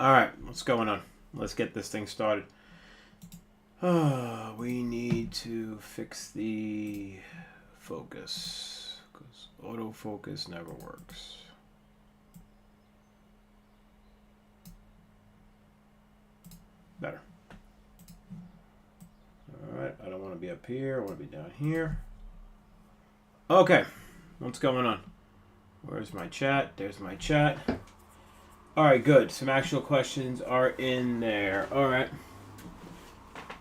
All right, what's going on? Let's get this thing started. We need to fix the focus because autofocus never works. Better. All right, I don't want to be up here. I want to be down here. Okay, what's going on? Where's my chat? There's my chat. All right, good. Some actual questions are in there. All right.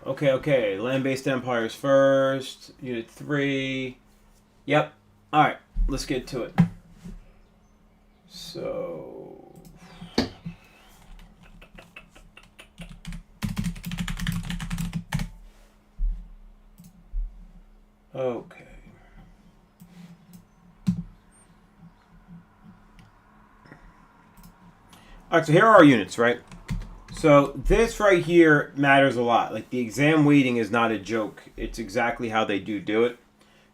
Okay. Land-based empires first. Unit 3. Yep. All right, let's get to it. So... Okay. All right, so here are our units, right? So this right here matters a lot. Like the exam weighting is not a joke. It's exactly how they do it.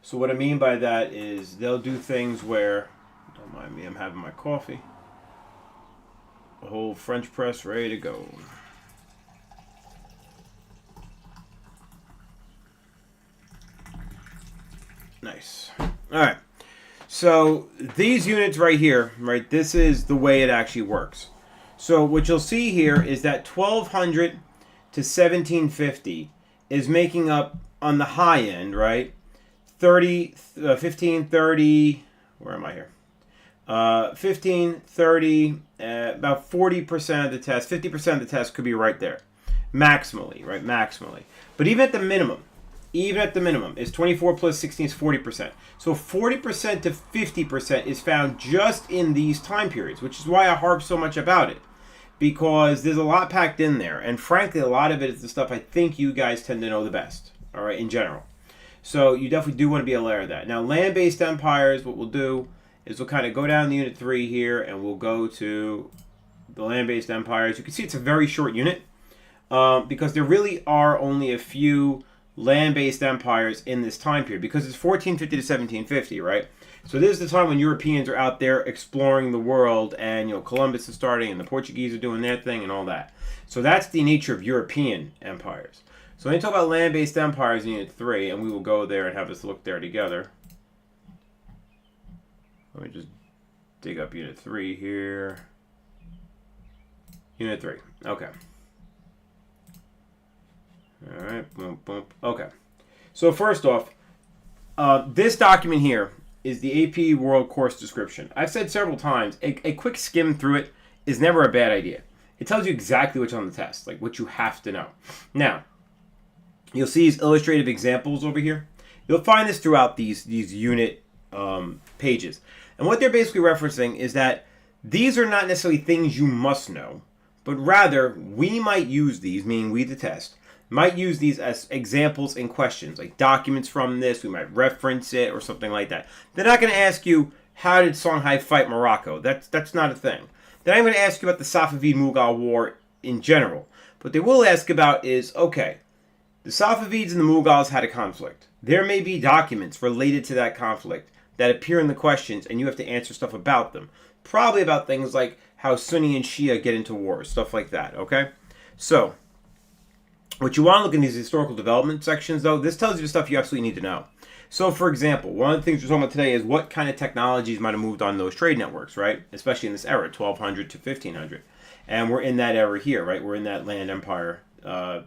So what I mean by that is they'll do things where, don't mind me, I'm having my coffee. A whole French press ready to go. Nice. All right. So these units right here, right, this is the way it actually works. So what you'll see here is that 1200 to 1750 is making up on the high end, right? 15, 30, where am I here? 15, 30, about 40% of the test, 50% of the test could be right there. Maximally, right? Maximally. But even at the minimum, is 24 plus 16 is 40%. So 40% to 50% is found just in these time periods, which is why I harp so much about it. Because there's a lot packed in there. And frankly, a lot of it is the stuff I think you guys tend to know the best, all right, in general. So you definitely do want to be aware of that. Now, land-based empires, what we'll do is we'll kind of go down to Unit 3 here, and we'll go to the land-based empires. You can see it's a very short unit because there really are only a few land-based empires in this time period because it's 1450 to 1750, right? So this is the time when Europeans are out there exploring the world and, Columbus is starting and the Portuguese are doing their thing and all that. So that's the nature of European empires. So when we talk about land-based empires in Unit 3, and we will go there and have us look there together. Let me just dig up Unit 3 here. Unit 3. Okay. All right. Boom, boom. Okay. So first off, this document here is the AP World Course Description. I've said several times, a quick skim through it is never a bad idea. It tells you exactly what's on the test, like what you have to know. Now, you'll see these illustrative examples over here. You'll find this throughout these unit pages. And what they're basically referencing is that these are not necessarily things you must know, but rather we might use these, meaning we the test, might use these as examples in questions, like documents from this, we might reference it or something like that. They're not going to ask you, how did Songhai fight Morocco? That's not a thing. Then I'm going to ask you about the Safavid-Mughal War in general. What they will ask about is, okay, the Safavids and the Mughals had a conflict. There may be documents related to that conflict that appear in the questions, and you have to answer stuff about them. Probably about things like how Sunni and Shia get into wars, stuff like that, okay? So, what you want to look in these historical development sections, though, this tells you the stuff you absolutely need to know. So, for example, one of the things we're talking about today is what kind of technologies might have moved on those trade networks, right? Especially in this era, 1200 to 1500. And we're in that era here, right? We're in that land empire, at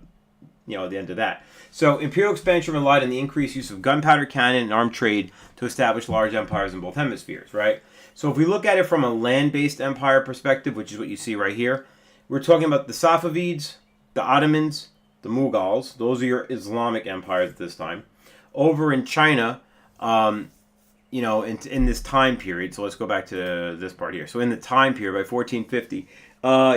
the end of that. So, imperial expansion relied on the increased use of gunpowder cannon and armed trade to establish large empires in both hemispheres, right? So, if we look at it from a land-based empire perspective, which is what you see right here, we're talking about the Safavids, the Ottomans, the Mughals. Those are your Islamic empires at this time. Over in China, in this time period, so let's go back to this part here. So in the time period, by 1450,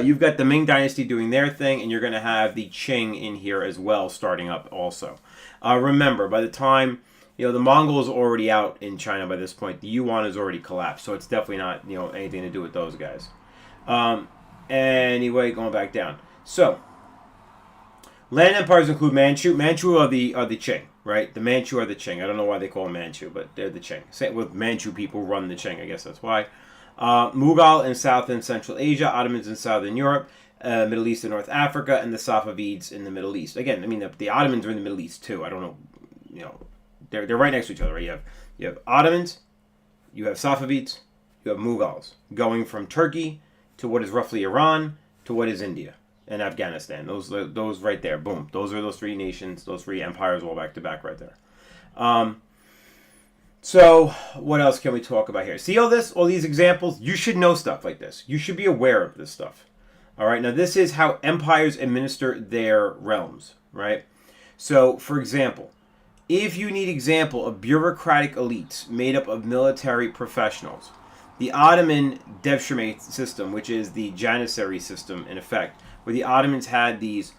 you've got the Ming Dynasty doing their thing, and you're going to have the Qing in here as well, starting up also. Remember, by the time, the Mongols are already out in China by this point. The Yuan has already collapsed, so it's definitely not, anything to do with those guys. Anyway, going back down. So, land empires include Manchu. Manchu are the Qing, right? The Manchu are the Qing. I don't know why they call them Manchu, but they're the Qing. Same with Manchu people run the Qing. I guess that's why. Mughal in South and Central Asia, Ottomans in Southern Europe, Middle East and North Africa, and the Safavids in the Middle East. Again, I mean, the Ottomans are in the Middle East too. I don't know, they're right next to each other, right? You have Ottomans, you have Safavids, you have Mughals, going from Turkey to what is roughly Iran to what is India and Afghanistan. Those right there, boom. Those are those three nations, those three empires all back to back right there. So what else can we talk about here? See all these examples? You should know stuff like this. You should be aware of this stuff. All right, now this is how empires administer their realms, right? So, for example, if you need example of bureaucratic elites made up of military professionals, the Ottoman devshirme system, which is the Janissary system in effect, where the Ottomans had these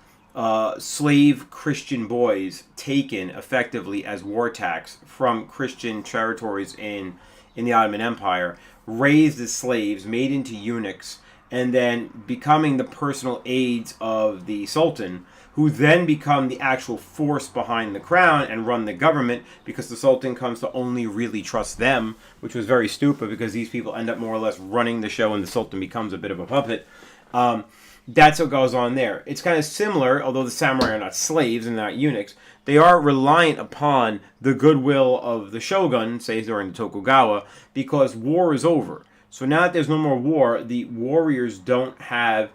slave Christian boys taken effectively as war tax from Christian territories in the Ottoman Empire, raised as slaves, made into eunuchs, and then becoming the personal aides of the Sultan, who then become the actual force behind the crown and run the government, because the Sultan comes to only really trust them, which was very stupid because these people end up more or less running the show and the Sultan becomes a bit of a puppet. That's what goes on there. It's kind of similar, although the samurai are not slaves and not eunuchs. They are reliant upon the goodwill of the shogun, say during the Tokugawa, because war is over. So now that there's no more war, the warriors don't have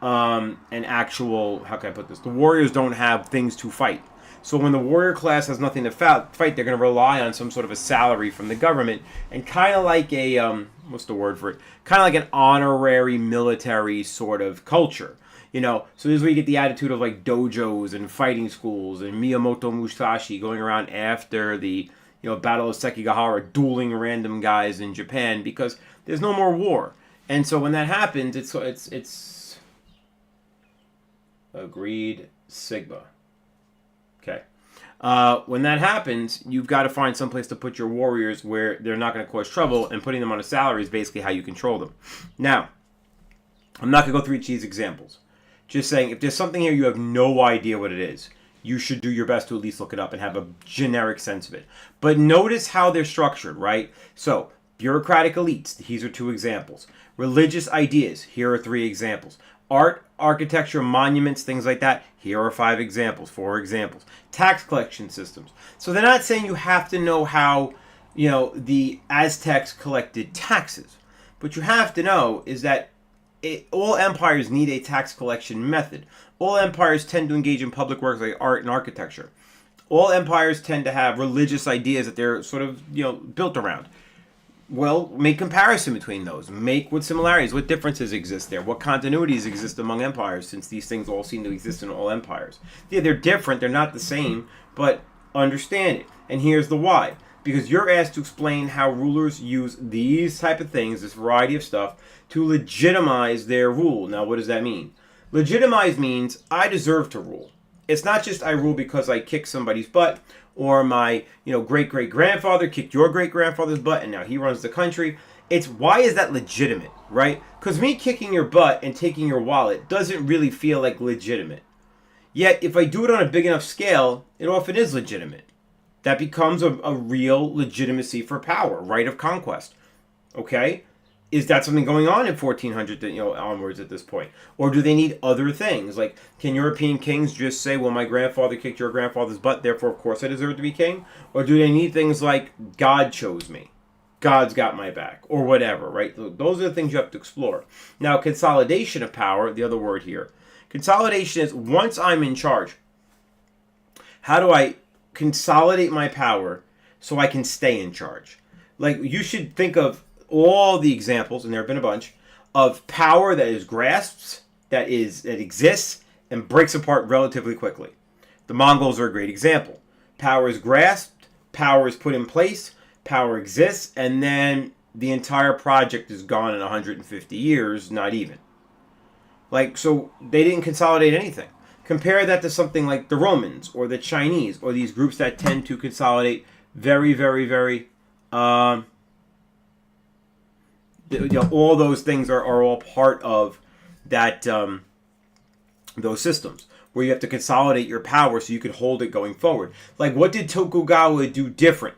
an actual, how can I put this? The warriors don't have things to fight. So when the warrior class has nothing to fight, they're going to rely on some sort of a salary from the government, and kind of like a, what's the word for it? Kind of like an honorary military sort of culture. So this is where you get the attitude of like dojos and fighting schools and Miyamoto Musashi going around after the, Battle of Sekigahara, dueling random guys in Japan, because there's no more war. And so when that happens, it's agreed Sigma. Okay. When that happens, you've got to find some place to put your warriors where they're not going to cause trouble, and putting them on a salary is basically how you control them. Now, I'm not going to go through each of these examples. Just saying, if there's something here you have no idea what it is, you should do your best to at least look it up and have a generic sense of it. But notice how they're structured, right? So, bureaucratic elites, these are 2 examples. Religious ideas, here are 3 examples. Art, architecture, monuments, things like that, here are 5 examples, 4 examples. Tax collection systems. So they're not saying you have to know how, the Aztecs collected taxes. But you have to know is that all empires need a tax collection method. All empires tend to engage in public works like art and architecture. All empires tend to have religious ideas that they're sort of, built around. Well, make comparison between those. Make what similarities, what differences exist there, what continuities exist among empires, since these things all seem to exist in all empires. Yeah, they're different, they're not the same, but understand it. And here's the why. Because you're asked to explain how rulers use these type of things, this variety of stuff, to legitimize their rule. Now, what does that mean? Legitimize means I deserve to rule. It's not just I rule because I kick somebody's butt, or my, great-great-grandfather kicked your great-grandfather's butt and now he runs the country. It's why is that legitimate, right? Because me kicking your butt and taking your wallet doesn't really feel like legitimate. Yet, if I do it on a big enough scale, it often is legitimate. That becomes a real legitimacy for power, right of conquest. Okay? Is that something going on in 1400 onwards at this point? Or do they need other things? Like, can European kings just say, well, my grandfather kicked your grandfather's butt, therefore, of course, I deserve to be king? Or do they need things like, God chose me, God's got my back, or whatever, right? Those are the things you have to explore. Now, consolidation of power, the other word here. Consolidation is, once I'm in charge, how do I consolidate my power so I can stay in charge? Like, you should think of all the examples, and there have been a bunch, of power that is grasped, that exists, and breaks apart relatively quickly. The Mongols are a great example. Power is grasped, power is put in place, power exists, and then the entire project is gone in 150 years, not even. So they didn't consolidate anything. Compare that to something like the Romans, or the Chinese, or these groups that tend to consolidate very, very, very... all those things are all part of that those systems where you have to consolidate your power so you can hold it going forward. Like, what did Tokugawa do different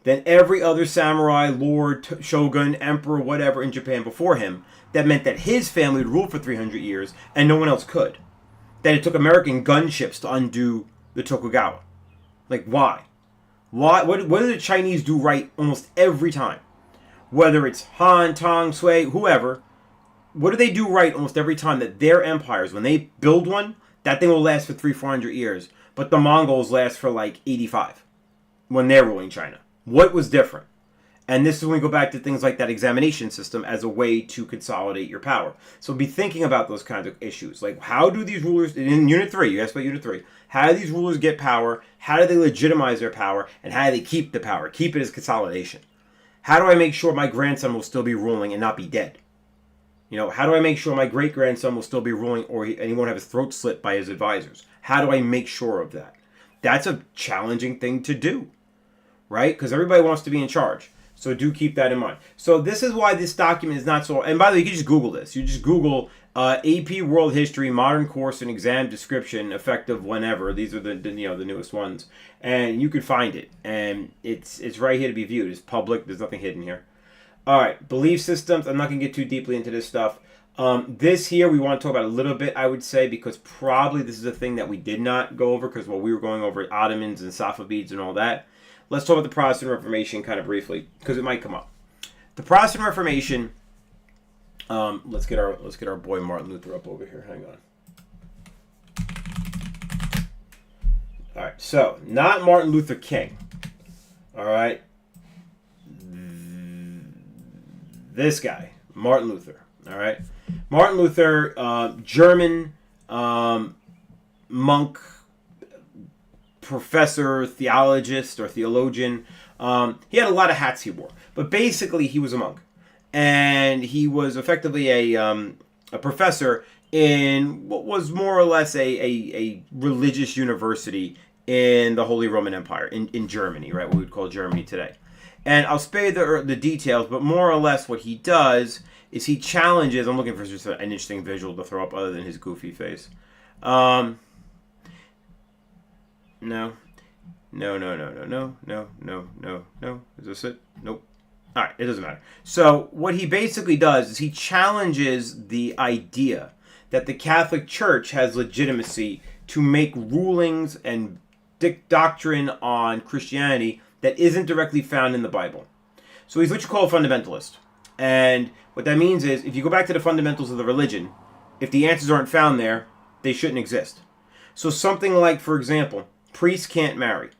than every other samurai, lord, shogun, emperor, whatever in Japan before him? that meant that his family would rule for 300 years and no one else could. That it took American gunships to undo the Tokugawa. Like, why? What do the Chinese do right almost every time? Whether it's Han, Tang, Sui, whoever, what do they do right almost every time that their empires, when they build one, that thing will last for 300-400 years, but the Mongols last for like 85 when they're ruling China? What was different? And this is when we go back to things like that examination system as a way to consolidate your power. So be thinking about those kinds of issues. Like, how do these rulers, in Unit 3, you asked about Unit 3, how do these rulers get power? How do they legitimize their power? And how do they keep the power? Keep it as consolidation. How do I make sure my grandson will still be ruling and not be dead? You know, how do I make sure my great-grandson will still be ruling and he won't have his throat slit by his advisors? How do I make sure of that? That's a challenging thing to do, right? Because everybody wants to be in charge. So do keep that in mind. So this is why this document is not so... And by the way, you can just Google this. You just Google AP World History, Modern Course and Exam Description, effective whenever. These are the newest ones. And you could find it. And it's right here to be viewed. It's public. There's nothing hidden here. All right. Belief systems. I'm not going to get too deeply into this stuff. This here we want to talk about a little bit, I would say, because probably this is a thing that we did not go over because we were going over Ottomans and Safavids and all that. Let's talk about the Protestant Reformation kind of briefly, because it might come up. The Protestant Reformation. Let's get our boy Martin Luther up over here. Hang on. All right, so not Martin Luther King. All right, this guy, Martin Luther. All right, Martin Luther, German monk. Professor, theologist, or theologian. He had a lot of hats he wore, but basically he was a monk, and he was effectively a professor in what was more or less a religious university in the Holy Roman Empire in Germany, right? What we would call Germany today. And I'll spare the details, but more or less what he does is he challenges. I'm looking for just an interesting visual to throw up other than his goofy face. No. Is this it? Nope. All right, it doesn't matter. So what he basically does is he challenges the idea that the Catholic Church has legitimacy to make rulings and doctrine on Christianity that isn't directly found in the Bible. So he's what you call a fundamentalist. And what that means is if you go back to the fundamentals of the religion, if the answers aren't found there, they shouldn't exist. So something like, for example, priests can't marry.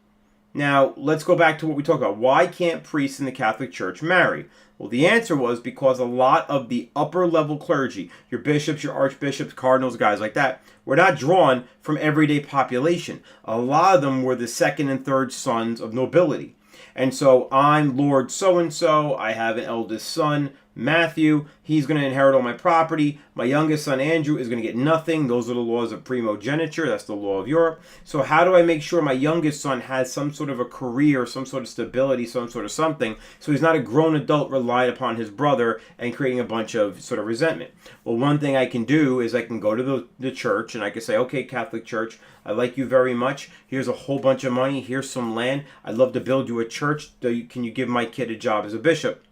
Now, let's go back to what we talked about. Why can't priests in the Catholic Church marry? Well, the answer was because a lot of the upper-level clergy, your bishops, your archbishops, cardinals, guys like that, were not drawn from everyday population. A lot of them were the second and third sons of nobility. And so I'm Lord so-and-so. I have an eldest son, Matthew. He's going to inherit all my property. My youngest son, Andrew, is going to get nothing. Those are the laws of primogeniture. That's the law of Europe. So how do I make sure my youngest son has some sort of a career, some sort of stability, some sort of something, so he's not a grown adult relied upon his brother and creating a bunch of sort of resentment? Well, one thing I can do is I can go to the church and I can say, okay, Catholic Church, I like you very much. Here's a whole bunch of money. Here's some land. I'd love to build you a church. Can you give my kid a job as a bishop?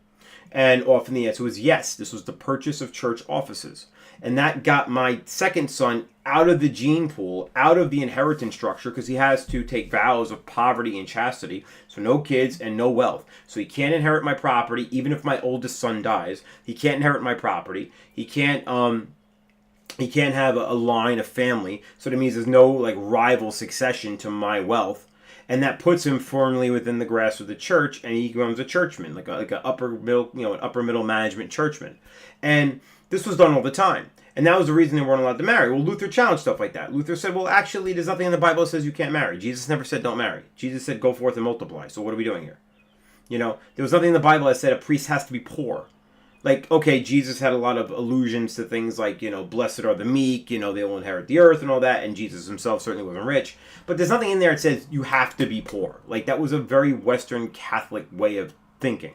And often the answer was yes. This was the purchase of church offices. And that got my second son out of the gene pool, out of the inheritance structure, because he has to take vows of poverty and chastity. So no kids and no wealth. So he can't inherit my property, even if my oldest son dies. He can't inherit my property. He can't have a line of family. So that means there's no like rival succession to my wealth. And that puts him firmly within the grasp of the church, and he becomes a churchman, like an upper middle management churchman. And this was done all the time. And that was the reason they weren't allowed to marry. Well, Luther challenged stuff like that. Luther said, well, actually, there's nothing in the Bible that says you can't marry. Jesus never said don't marry. Jesus said go forth and multiply. So what are we doing here? There was nothing in the Bible that said a priest has to be poor. Like, okay, Jesus had a lot of allusions to things like, blessed are the meek, they will inherit the earth and all that, and Jesus himself certainly wasn't rich. But there's nothing in there that says you have to be poor. Like, that was a very Western Catholic way of thinking.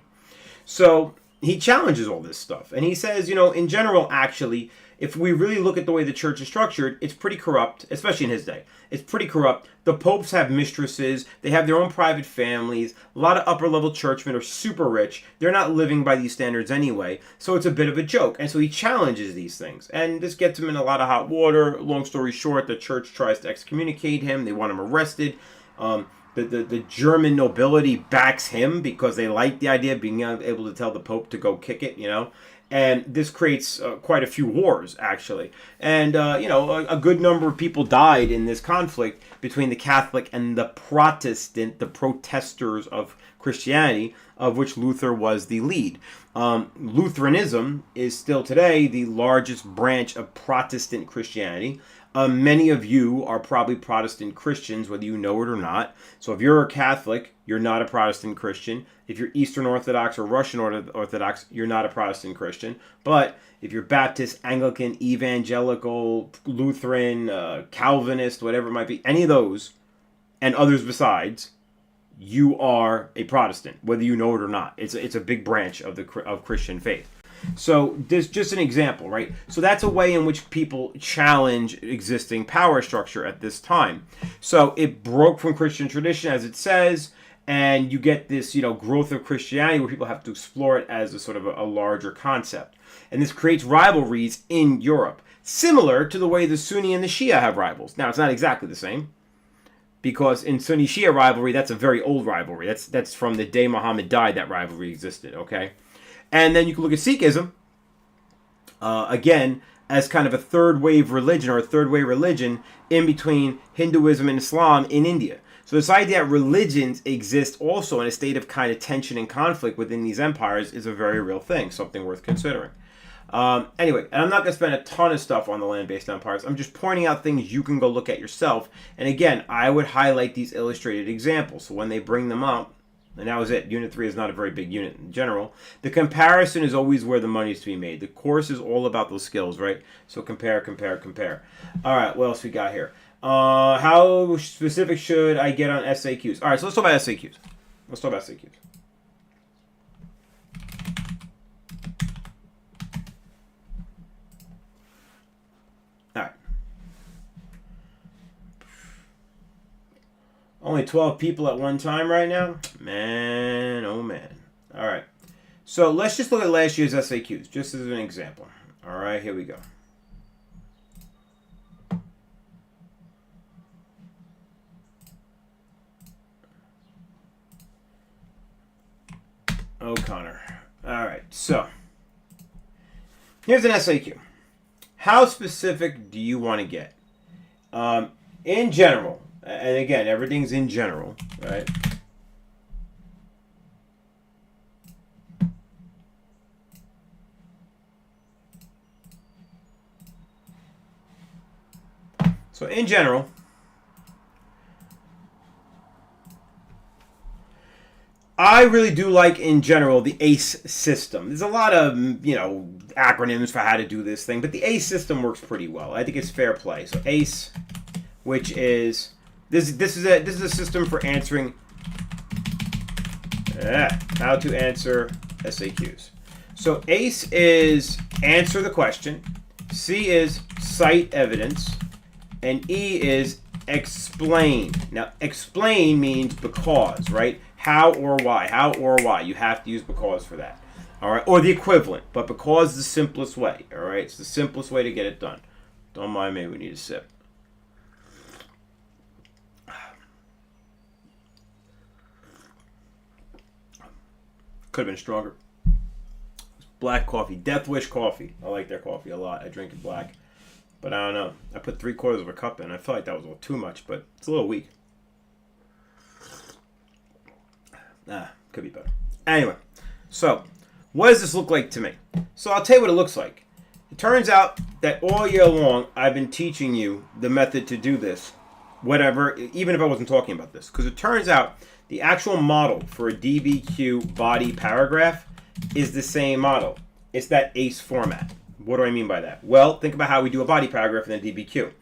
So he challenges all this stuff. And he says, in general, actually, if we really look at the way the church is structured, it's pretty corrupt, especially in his day. It's pretty corrupt. The popes have mistresses. They have their own private families. A lot of upper-level churchmen are super rich. They're not living by these standards anyway, so it's a bit of a joke. And so he challenges these things. And this gets him in a lot of hot water. Long story short, the church tries to excommunicate him. They want him arrested. The German nobility backs him because they like the idea of being able to tell the Pope to go kick it, And this creates quite a few wars, actually. And, a good number of people died in this conflict between the Catholic and the Protestant, the protesters of Christianity, of which Luther was the lead. Lutheranism is still today the largest branch of Protestant Christianity. Many of you are probably Protestant Christians, whether you know it or not. So if you're a Catholic, you're not a Protestant Christian. If you're Eastern Orthodox or Russian Orthodox, you're not a Protestant Christian. But if you're Baptist, Anglican, Evangelical, Lutheran, Calvinist, whatever it might be, any of those, and others besides, you are a Protestant, whether you know it or not. It's a big branch of Christian faith. So this just an example, right? So that's a way in which people challenge existing power structure at this time. So it broke from Christian tradition, as it says, and you get this, growth of Christianity where people have to explore it as a sort of a larger concept. And this creates rivalries in Europe, similar to the way the Sunni and the Shia have rivals. Now, it's not exactly the same, because in Sunni-Shia rivalry, that's a very old rivalry. That's from the day Muhammad died, that rivalry existed, okay? And then you can look at Sikhism, again, as kind of a third-wave religion or a third-way religion in between Hinduism and Islam in India. So this idea that religions exist also in a state of kind of tension and conflict within these empires is a very real thing, something worth considering. Anyway, and I'm not going to spend a ton of stuff on the land-based empires. I'm just pointing out things you can go look at yourself. And again, I would highlight these illustrated examples. So when they bring them up, and that was it. Unit 3 is not a very big unit in general. The comparison is always where the money is to be made. The course is all about those skills, right? So compare, compare, compare. All right, what else we got here? How specific should I get on SAQs? All right, so let's talk about SAQs. Let's talk about SAQs. All right. Only 12 people at one time right now? Man, oh man. All right. So let's just look at last year's SAQs, just as an example. All right, here we go. O'Connor. All right, so here's an SAQ. How specific do you want to get? In general, and again, everything's in general, right? So in general, I really do like, in general, the ACE system. There's a lot of, acronyms for how to do this thing, but the ACE system works pretty well. I think it's fair play. So ACE, which is this is a system for answering how to answer SAQs. So ACE is answer the question, C is cite evidence, and E is explain. Now, explain means because, right? How or why. How or why. You have to use because for that. All right? Or the equivalent. But because is the simplest way. All right? It's the simplest way to get it done. Don't mind me. We need a sip. Could have been stronger. It's black coffee. Death Wish coffee. I like their coffee a lot. I drink it black. But I don't know. I put 3/4 of a cup in. I feel like that was a little too much, but it's a little weak. Could be better. Anyway, so what does this look like to me? So I'll tell you what it looks like. It turns out that all year long I've been teaching you the method to do this, whatever, even if I wasn't talking about this. Because it turns out the actual model for a DBQ body paragraph is the same model. It's that ACE format. What do I mean by that? Well, think about how we do a body paragraph in a DBQ.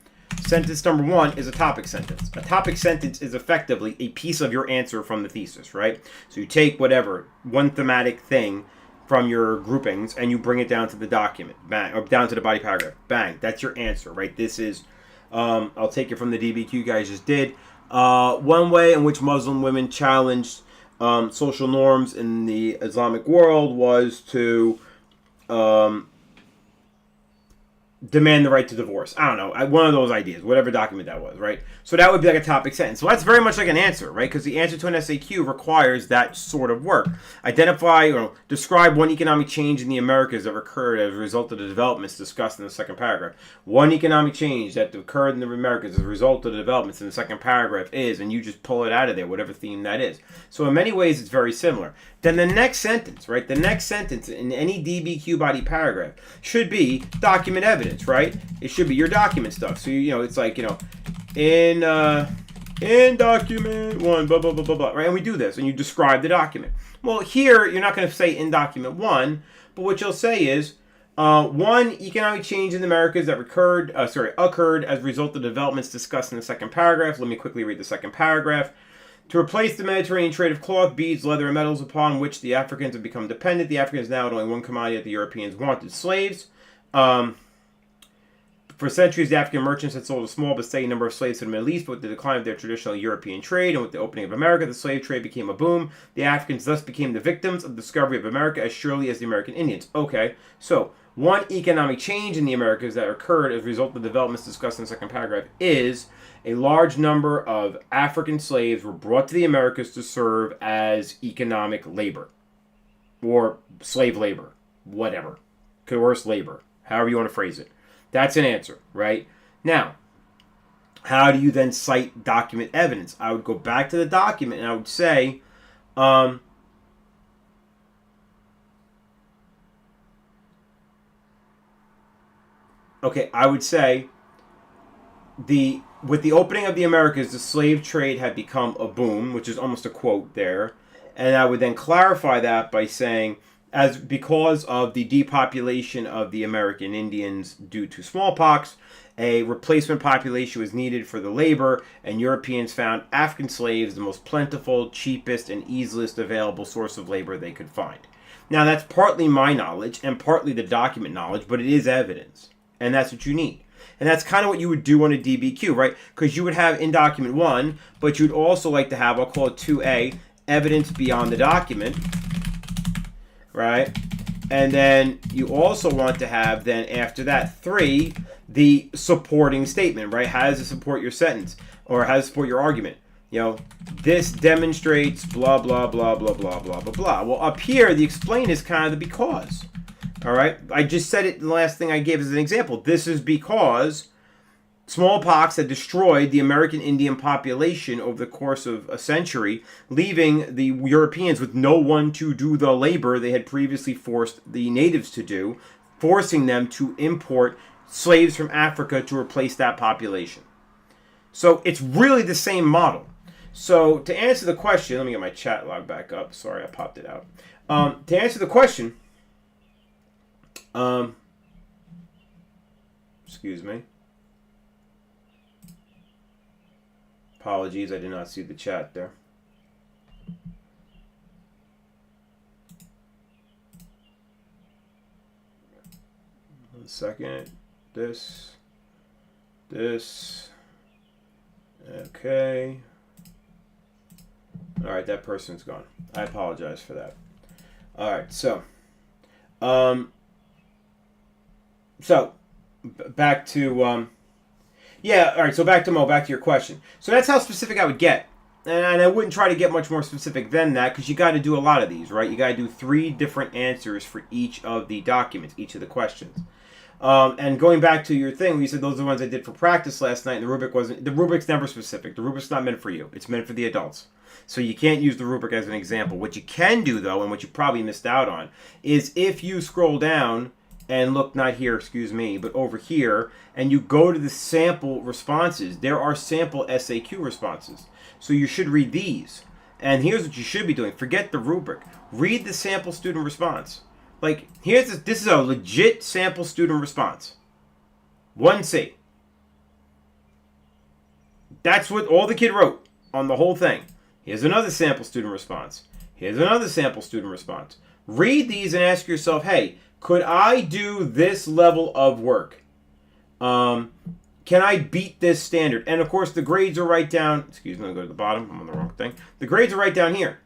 Sentence number 1 is a topic sentence. A topic sentence is effectively a piece of your answer from the thesis, right? So you take whatever, one thematic thing, from your groupings and you bring it down to the document, bang, or down to the body paragraph, bang. That's your answer, right? This is, I'll take it from the DBQ you guys just did. One way in which Muslim women challenged social norms in the Islamic world was to demand the right to divorce. I don't know. One of those ideas, whatever document that was, right? So that would be like a topic sentence. So that's very much like an answer, right? Because the answer to an SAQ requires that sort of work. Identify or describe one economic change in the Americas that occurred as a result of the developments discussed in the second paragraph. One economic change that occurred in the Americas as a result of the developments in the second paragraph is, and you just pull it out of there, whatever theme that is. So in many ways, it's very similar. Then the next sentence, right? The next sentence in any DBQ body paragraph should be document evidence, right? It should be your document stuff. So, it's like, in document one, blah, blah, blah, blah, blah, right? And we do this, and you describe the document. Well, here, you're not going to say in document one, but what you'll say is, one economic change in the Americas that occurred as a result of developments discussed in the second paragraph. Let me quickly read the second paragraph. To replace the Mediterranean trade of cloth, beads, leather, and metals upon which the Africans have become dependent, the Africans now had only one commodity that the Europeans wanted: slaves. For centuries, the African merchants had sold a small but steady number of slaves to the Middle East, but with the decline of their traditional European trade and with the opening of America, the slave trade became a boom. The Africans thus became the victims of the discovery of America as surely as the American Indians. Okay, so one economic change in the Americas that occurred as a result of the developments discussed in the second paragraph is a large number of African slaves were brought to the Americas to serve as economic labor or slave labor, whatever, coerced labor, however you want to phrase it. That's an answer, right? Now, how do you then cite document evidence? I would go back to the document and I would say, I would say with the opening of the Americas, the slave trade had become a boom, which is almost a quote there. And I would then clarify that by saying, because of the depopulation of the American Indians due to smallpox, a replacement population was needed for the labor, and Europeans found African slaves the most plentiful, cheapest, and easiest available source of labor they could find. Now, that's partly my knowledge and partly the document knowledge, but it is evidence, and that's what you need. And that's kind of what you would do on a DBQ, right? Because you would have in document 1, but you'd also like to have, I'll call it 2A, evidence beyond the document, right? And then you also want to have, then after that, 3, the supporting statement, right? How does it support your sentence? Or how does it support your argument? This demonstrates blah, blah, blah, blah, blah, blah, blah, blah. Well, up here, the explain is kind of the because. All right? I just said it in the last thing I gave as an example. This is because smallpox had destroyed the American Indian population over the course of a century, leaving the Europeans with no one to do the labor they had previously forced the natives to do, forcing them to import slaves from Africa to replace that population. So it's really the same model. So to answer the question, let me get my chat log back up. Sorry, I popped it out. To answer the question, excuse me. Apologies, I did not see the chat there. One second. This. Okay. Alright, that person's gone. I apologize for that. Alright, so. Back to, so back to Mo, back to your question. So that's how specific I would get. And I wouldn't try to get much more specific than that, because you got to do a lot of these, right? You got to do 3 different answers for each of the documents, each of the questions. And going back to your thing, you said those are the ones I did for practice last night, and the rubric's never specific. The rubric's not meant for you. It's meant for the adults. So you can't use the rubric as an example. What you can do, though, and what you probably missed out on, is if you scroll down and look, not here, excuse me, but over here, and you go to the sample responses, there are sample SAQ responses. So you should read these. And here's what you should be doing. Forget the rubric. Read the sample student response. Like, this is a legit sample student response. 1C. That's what all the kid wrote on the whole thing. Here's another sample student response. Here's another sample student response. Read these and ask yourself, hey, could I do this level of work? Can I beat this standard? And of course, the grades are right down. Excuse me, I'll go to the bottom. I'm on the wrong thing. The grades are right down here.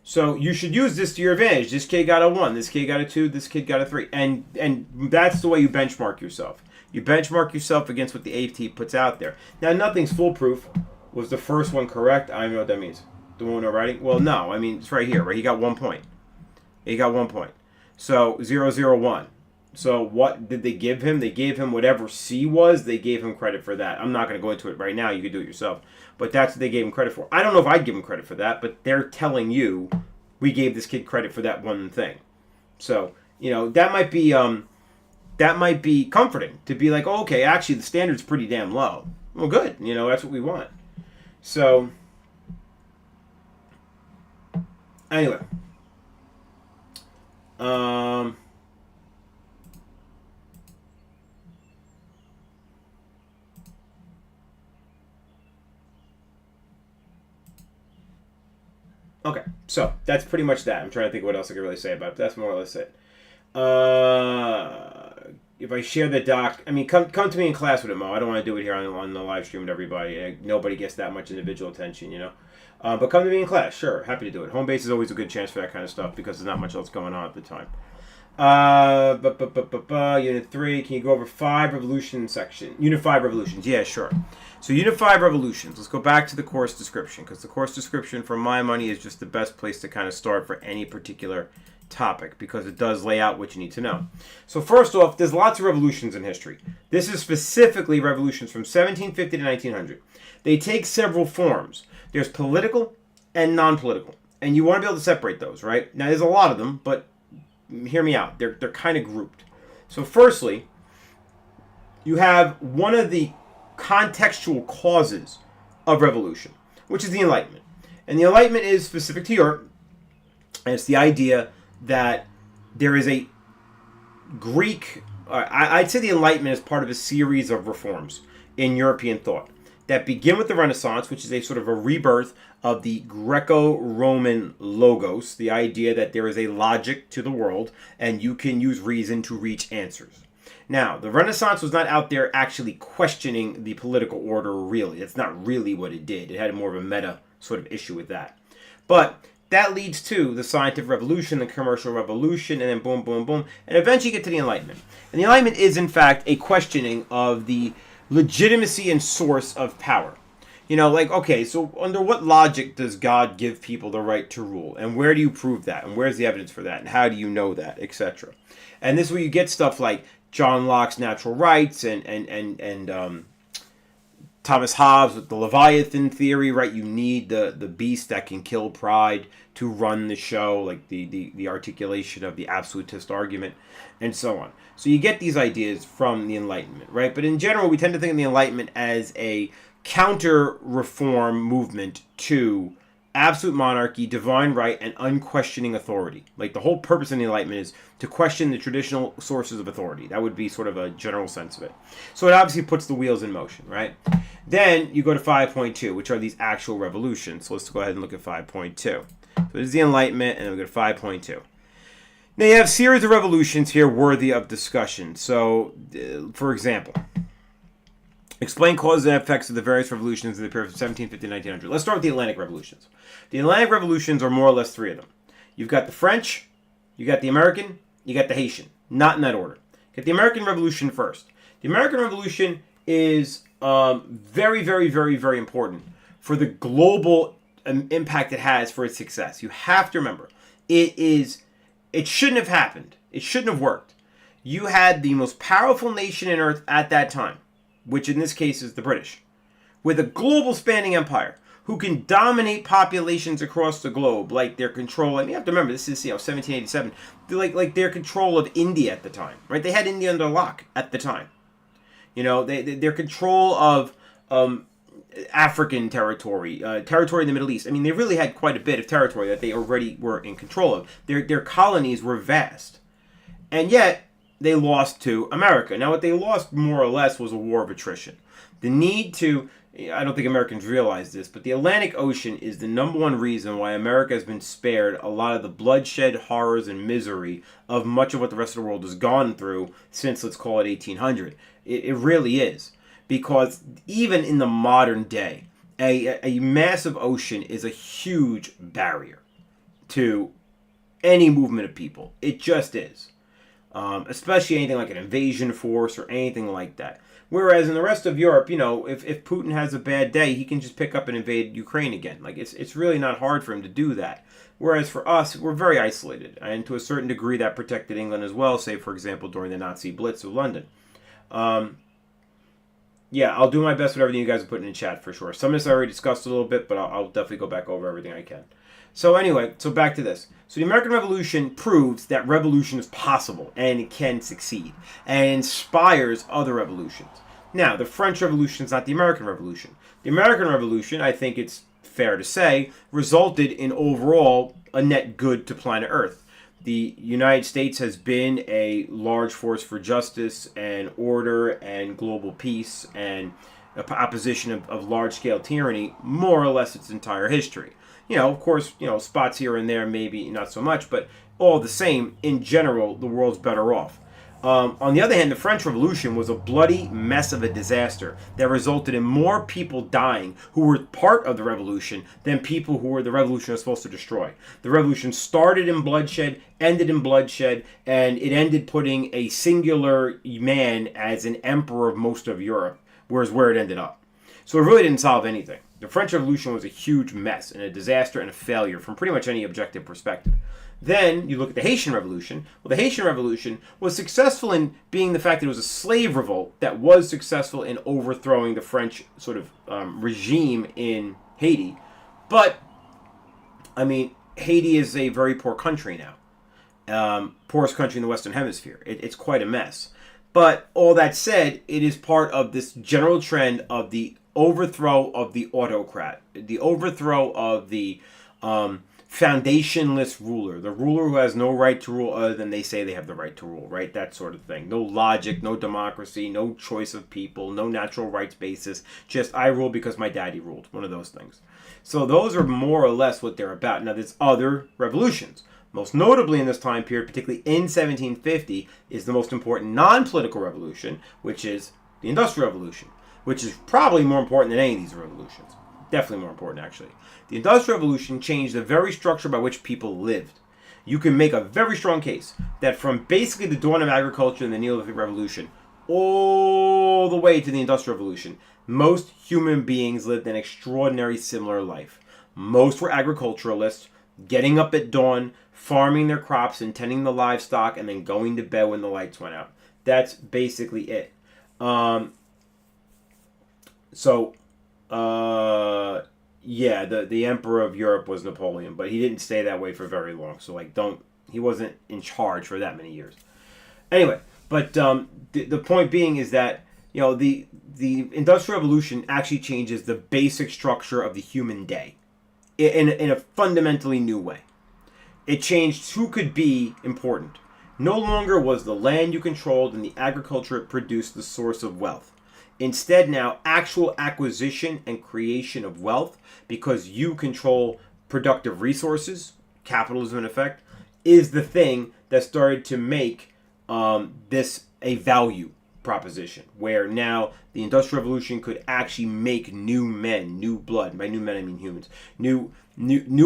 So you should use this to your advantage. This kid got a 1. This kid got a 2. This kid got a 3. And that's the way you benchmark yourself. You benchmark yourself against what the AT puts out there. Now, nothing's foolproof. Was the first one correct? I don't know what that means. The one no writing? Well, no. I mean, it's right here, right? He got 1 point. He got 1 point. So 001. So what did they give him? They gave him whatever C was. They gave him credit for that. I'm not going to go into it right now. You can do it yourself. But that's what they gave him credit for. I don't know if I'd give him credit for that, but they're telling you we gave this kid credit for that one thing. So, that might be comforting to be like, oh, okay, actually the standard's pretty damn low. Well, good. That's what we want. So, anyway. Okay, so that's pretty much that. I'm trying to think what else I can really say about it. That's more or less it. If I share the doc, I mean, come to me in class with it, Mo. I don't want to do it here on the live stream with everybody. Nobody gets that much individual attention, But come to me in class, sure. Happy to do it. Home base is always a good chance for that kind of stuff because there's not much else going on at the time. Unit 3, can you go over 5 revolution section? Unit 5 revolutions, yeah, sure. So Unit 5 revolutions, let's go back to the course description because the course description, for my money, is just the best place to kind of start for any particular topic because it does lay out what you need to know. So first off, there's lots of revolutions in history. This is specifically revolutions from 1750 to 1900. They take several forms. There's political and non-political, and you want to be able to separate those, right? Now, there's a lot of them, but hear me out. They're kind of grouped. So firstly, you have one of the contextual causes of revolution, which is the Enlightenment. And the Enlightenment is specific to Europe, and it's the idea that there is a Greek... I'd say the Enlightenment is part of a series of reforms in European thought that begin with the Renaissance, which is a sort of a rebirth of the Greco-Roman logos, the idea that there is a logic to the world and you can use reason to reach answers. Now, the Renaissance was not out there actually questioning the political order, really. That's not really what it did. It had more of a meta sort of issue with that. But that leads to the scientific revolution, the commercial revolution, and then boom, boom, boom. And eventually you get to the Enlightenment. And the Enlightenment is, in fact, a questioning of the legitimacy and source of power. Okay, so under what logic does God give people the right to rule? And where do you prove that? And where's the evidence for that? And how do you know that? Etc. And this is where you get stuff like John Locke's natural rights and Thomas Hobbes with the Leviathan theory, right? You need the beast that can kill pride to run the show, like the articulation of the absolutist argument, and so on. So you get these ideas from the Enlightenment, right? But in general, we tend to think of the Enlightenment as a counter-reform movement to absolute monarchy, divine right, and unquestioning authority. Like, the whole purpose of the Enlightenment is to question the traditional sources of authority. That would be sort of a general sense of it. So it obviously puts the wheels in motion, right? Then you go to 5.2, which are these actual revolutions. So let's go ahead and look at 5.2. So this is the Enlightenment, and then we go to 5.2. Now you have a series of revolutions here worthy of discussion. So, for example, explain causes and effects of the various revolutions in the period from 1750 to 1900. Let's start with the Atlantic revolutions. The Atlantic revolutions are more or less 3 of them. You've got the French, you got the American, you got the Haitian. Not in that order. Get the American Revolution first. The American Revolution is very, very, very, very important for the global impact it has for its success. You have to remember, it shouldn't have happened. It shouldn't have worked. You had the most powerful nation on earth at that time, which in this case is the British, with a global spanning empire who can dominate populations across the globe, like their control. I mean, you have to remember, this is 1787. Like their control of India at the time, right? They had India under lock at the time. Their control of African territory, territory in the Middle East. I mean, they really had quite a bit of territory that they already were in control of. Their colonies were vast, and yet they lost to America. Now, what they lost more or less was a war of attrition. The need to I don't think Americans realize this, but the Atlantic Ocean is the number one reason why America has been spared a lot of the bloodshed, horrors, and misery of much of what the rest of the world has gone through since, let's call it, 1800. It really is. Because even in the modern day, a massive ocean is a huge barrier to any movement of people. It just is. Especially anything like an invasion force or anything like that. Whereas in the rest of Europe, if Putin has a bad day, he can just pick up and invade Ukraine again. Like it's really not hard for him to do that. Whereas for us, we're very isolated, and to a certain degree, that protected England as well. Say, for example, during the Nazi Blitz of London. Yeah, I'll do my best with everything you guys are putting in chat for sure. Some of this I already discussed a little bit, but I'll definitely go back over everything I can. So anyway, so back to this. So the American Revolution proves that revolution is possible and it can succeed and inspires other revolutions. Now, the French Revolution is not the American Revolution. The American Revolution, I think it's fair to say, resulted in overall a net good to planet Earth. The United States has been a large force for justice and order and global peace and opposition of large-scale tyranny more or less its entire history. Of course, spots here and there, maybe not so much, but all the same, in general, the world's better off. On the other hand, the French Revolution was a bloody mess of a disaster that resulted in more people dying who were part of the revolution than people who were the revolution was supposed to destroy. The revolution started in bloodshed, ended in bloodshed, and it ended putting a singular man as an emperor of most of Europe, whereas where it ended up. So it really didn't solve anything. The French Revolution was a huge mess and a disaster and a failure from pretty much any objective perspective. Then you look at the Haitian Revolution. Well, the Haitian Revolution was successful in being the fact that it was a slave revolt that was successful in overthrowing the French sort of regime in Haiti. But, I mean, Haiti is a very poor country now. Poorest country in the Western Hemisphere. It's quite a mess. But all that said, it is part of this general trend of the overthrow of the autocrat, the overthrow of the foundationless ruler, the ruler who has no right to rule other than they say they have the right to rule, right? That sort of thing. No logic, no democracy, no choice of people, no natural rights basis, just I rule because my daddy ruled, one of those things. So those are more or less what they're about. Now there's other revolutions. Most notably in this time period, particularly in 1750, is the most important non-political revolution, which is the Industrial Revolution, which is probably more important than any of these revolutions. Definitely more important, actually. The Industrial Revolution changed the very structure by which people lived. You can make a very strong case that from basically the dawn of agriculture and the Neolithic Revolution all the way to the Industrial Revolution, most human beings lived an extraordinary similar life. Most were agriculturalists, getting up at dawn, farming their crops and tending the livestock, and then going to bed when the lights went out. That's basically it. Yeah, the emperor of Europe was Napoleon, but he didn't stay that way for very long. So he wasn't in charge for that many years. Anyway, but the point being is that the Industrial Revolution actually changes the basic structure of the human day in a fundamentally new way. It changed who could be important. No longer was the land you controlled and the agriculture it produced the source of wealth. Instead, now, actual acquisition and creation of wealth, because you control productive resources, capitalism in effect, is the thing that started to make this a value proposition, where now the Industrial Revolution could actually make new men, new blood. By new men, I mean humans. New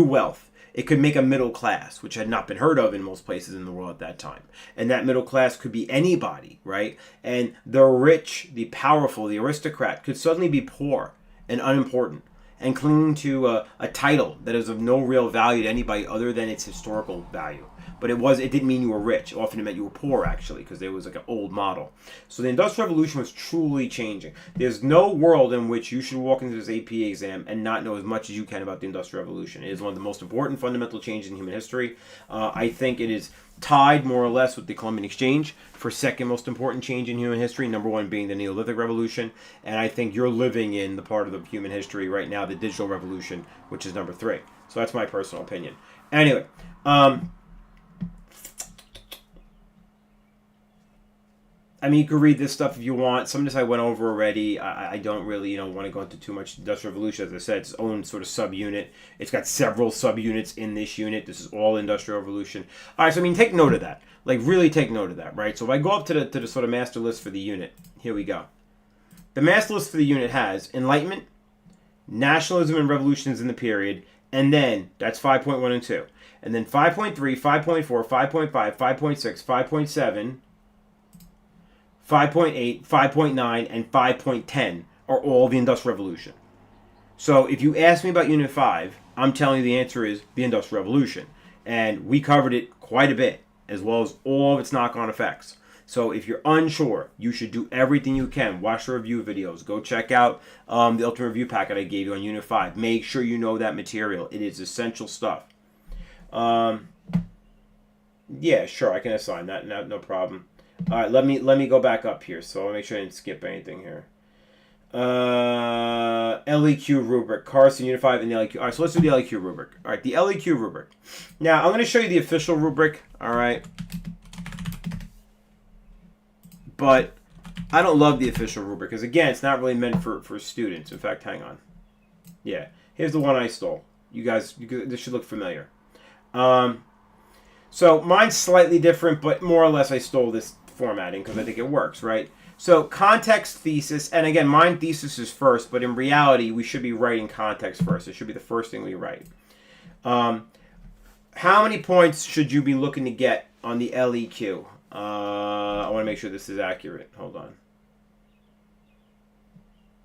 wealth. It could make a middle class, which had not been heard of in most places in the world at that time. And that middle class could be anybody, right? And the rich, the powerful, the aristocrat could suddenly be poor and unimportant and clinging to a title that is of no real value to anybody other than its historical value. But it didn't mean you were rich. Often it meant you were poor, actually, because there was like an old model. So the Industrial Revolution was truly changing. There's no world in which you should walk into this AP exam and not know as much as you can about the Industrial Revolution. It is one of the most important fundamental changes in human history. I think it is tied more or less with the Columbian Exchange for second most important change in human history, number one being the Neolithic Revolution. And I think you're living in the part of the human history right now, the Digital Revolution, which is number 3. So that's my personal opinion. Anyway, I mean, you can read this stuff if you want. Some of this I went over already. I don't really, want to go into too much. Industrial Revolution, as I said, it's its own sort of subunit. It's got several subunits in this unit. This is all Industrial Revolution. All right, so I mean, take note of that. Like, really take note of that, right? So if I go up to the sort of master list for the unit, here we go. The master list for the unit has Enlightenment, Nationalism and Revolutions in the Period, and then that's 5.1 and 2. And then 5.3, 5.4, 5.5, 5.6, 5.7, 5.8, 5.9, and 5.10 are all the Industrial Revolution. So if you ask me about Unit 5, I'm telling you the answer is the Industrial Revolution. And we covered it quite a bit, as well as all of its knock-on effects. So if you're unsure, you should do everything you can. Watch the review videos. Go check out the Ultimate Review Packet I gave you on Unit 5. Make sure you know that material. It is essential stuff. Yeah, sure, I can assign that. No problem. All right, let me go back up here. So I'll make sure I didn't skip anything here. LEQ rubric, Carson, Unit 5, and the LEQ. All right, so let's do the LEQ rubric. All right, the LEQ rubric. Now, I'm going to show you the official rubric, all right? But I don't love the official rubric because, again, it's not really meant for students. In fact, hang on. Yeah, here's the one I stole. You guys, this should look familiar. So mine's slightly different, but more or less I stole this formatting because I think it works, right? So context, thesis, and again, mine thesis is first, but in reality, we should be writing context first. It should be the first thing we write. How many points should you be looking to get on the LEQ? I want to make sure this is accurate. Hold on.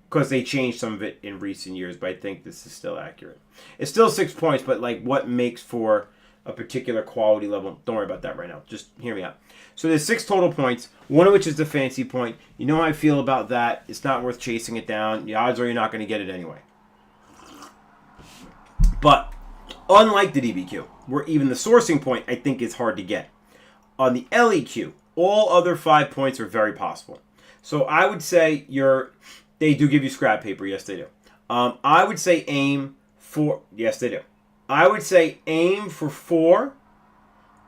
Because they changed some of it in recent years, but I think this is still accurate. It's still 6 points, but like what makes for a particular quality level? Don't worry about that right now. Just hear me out. So there's 6 total points, one of which is the fancy point. You know how I feel about that. It's not worth chasing it down. The odds are you're not going to get it anyway. But unlike the DBQ, where even the sourcing point I think is hard to get, on the LEQ, all other 5 points are very possible. So I would say they do give you scrap paper. Yes, they do. I would say aim for, yes, they do. I would say aim for 4.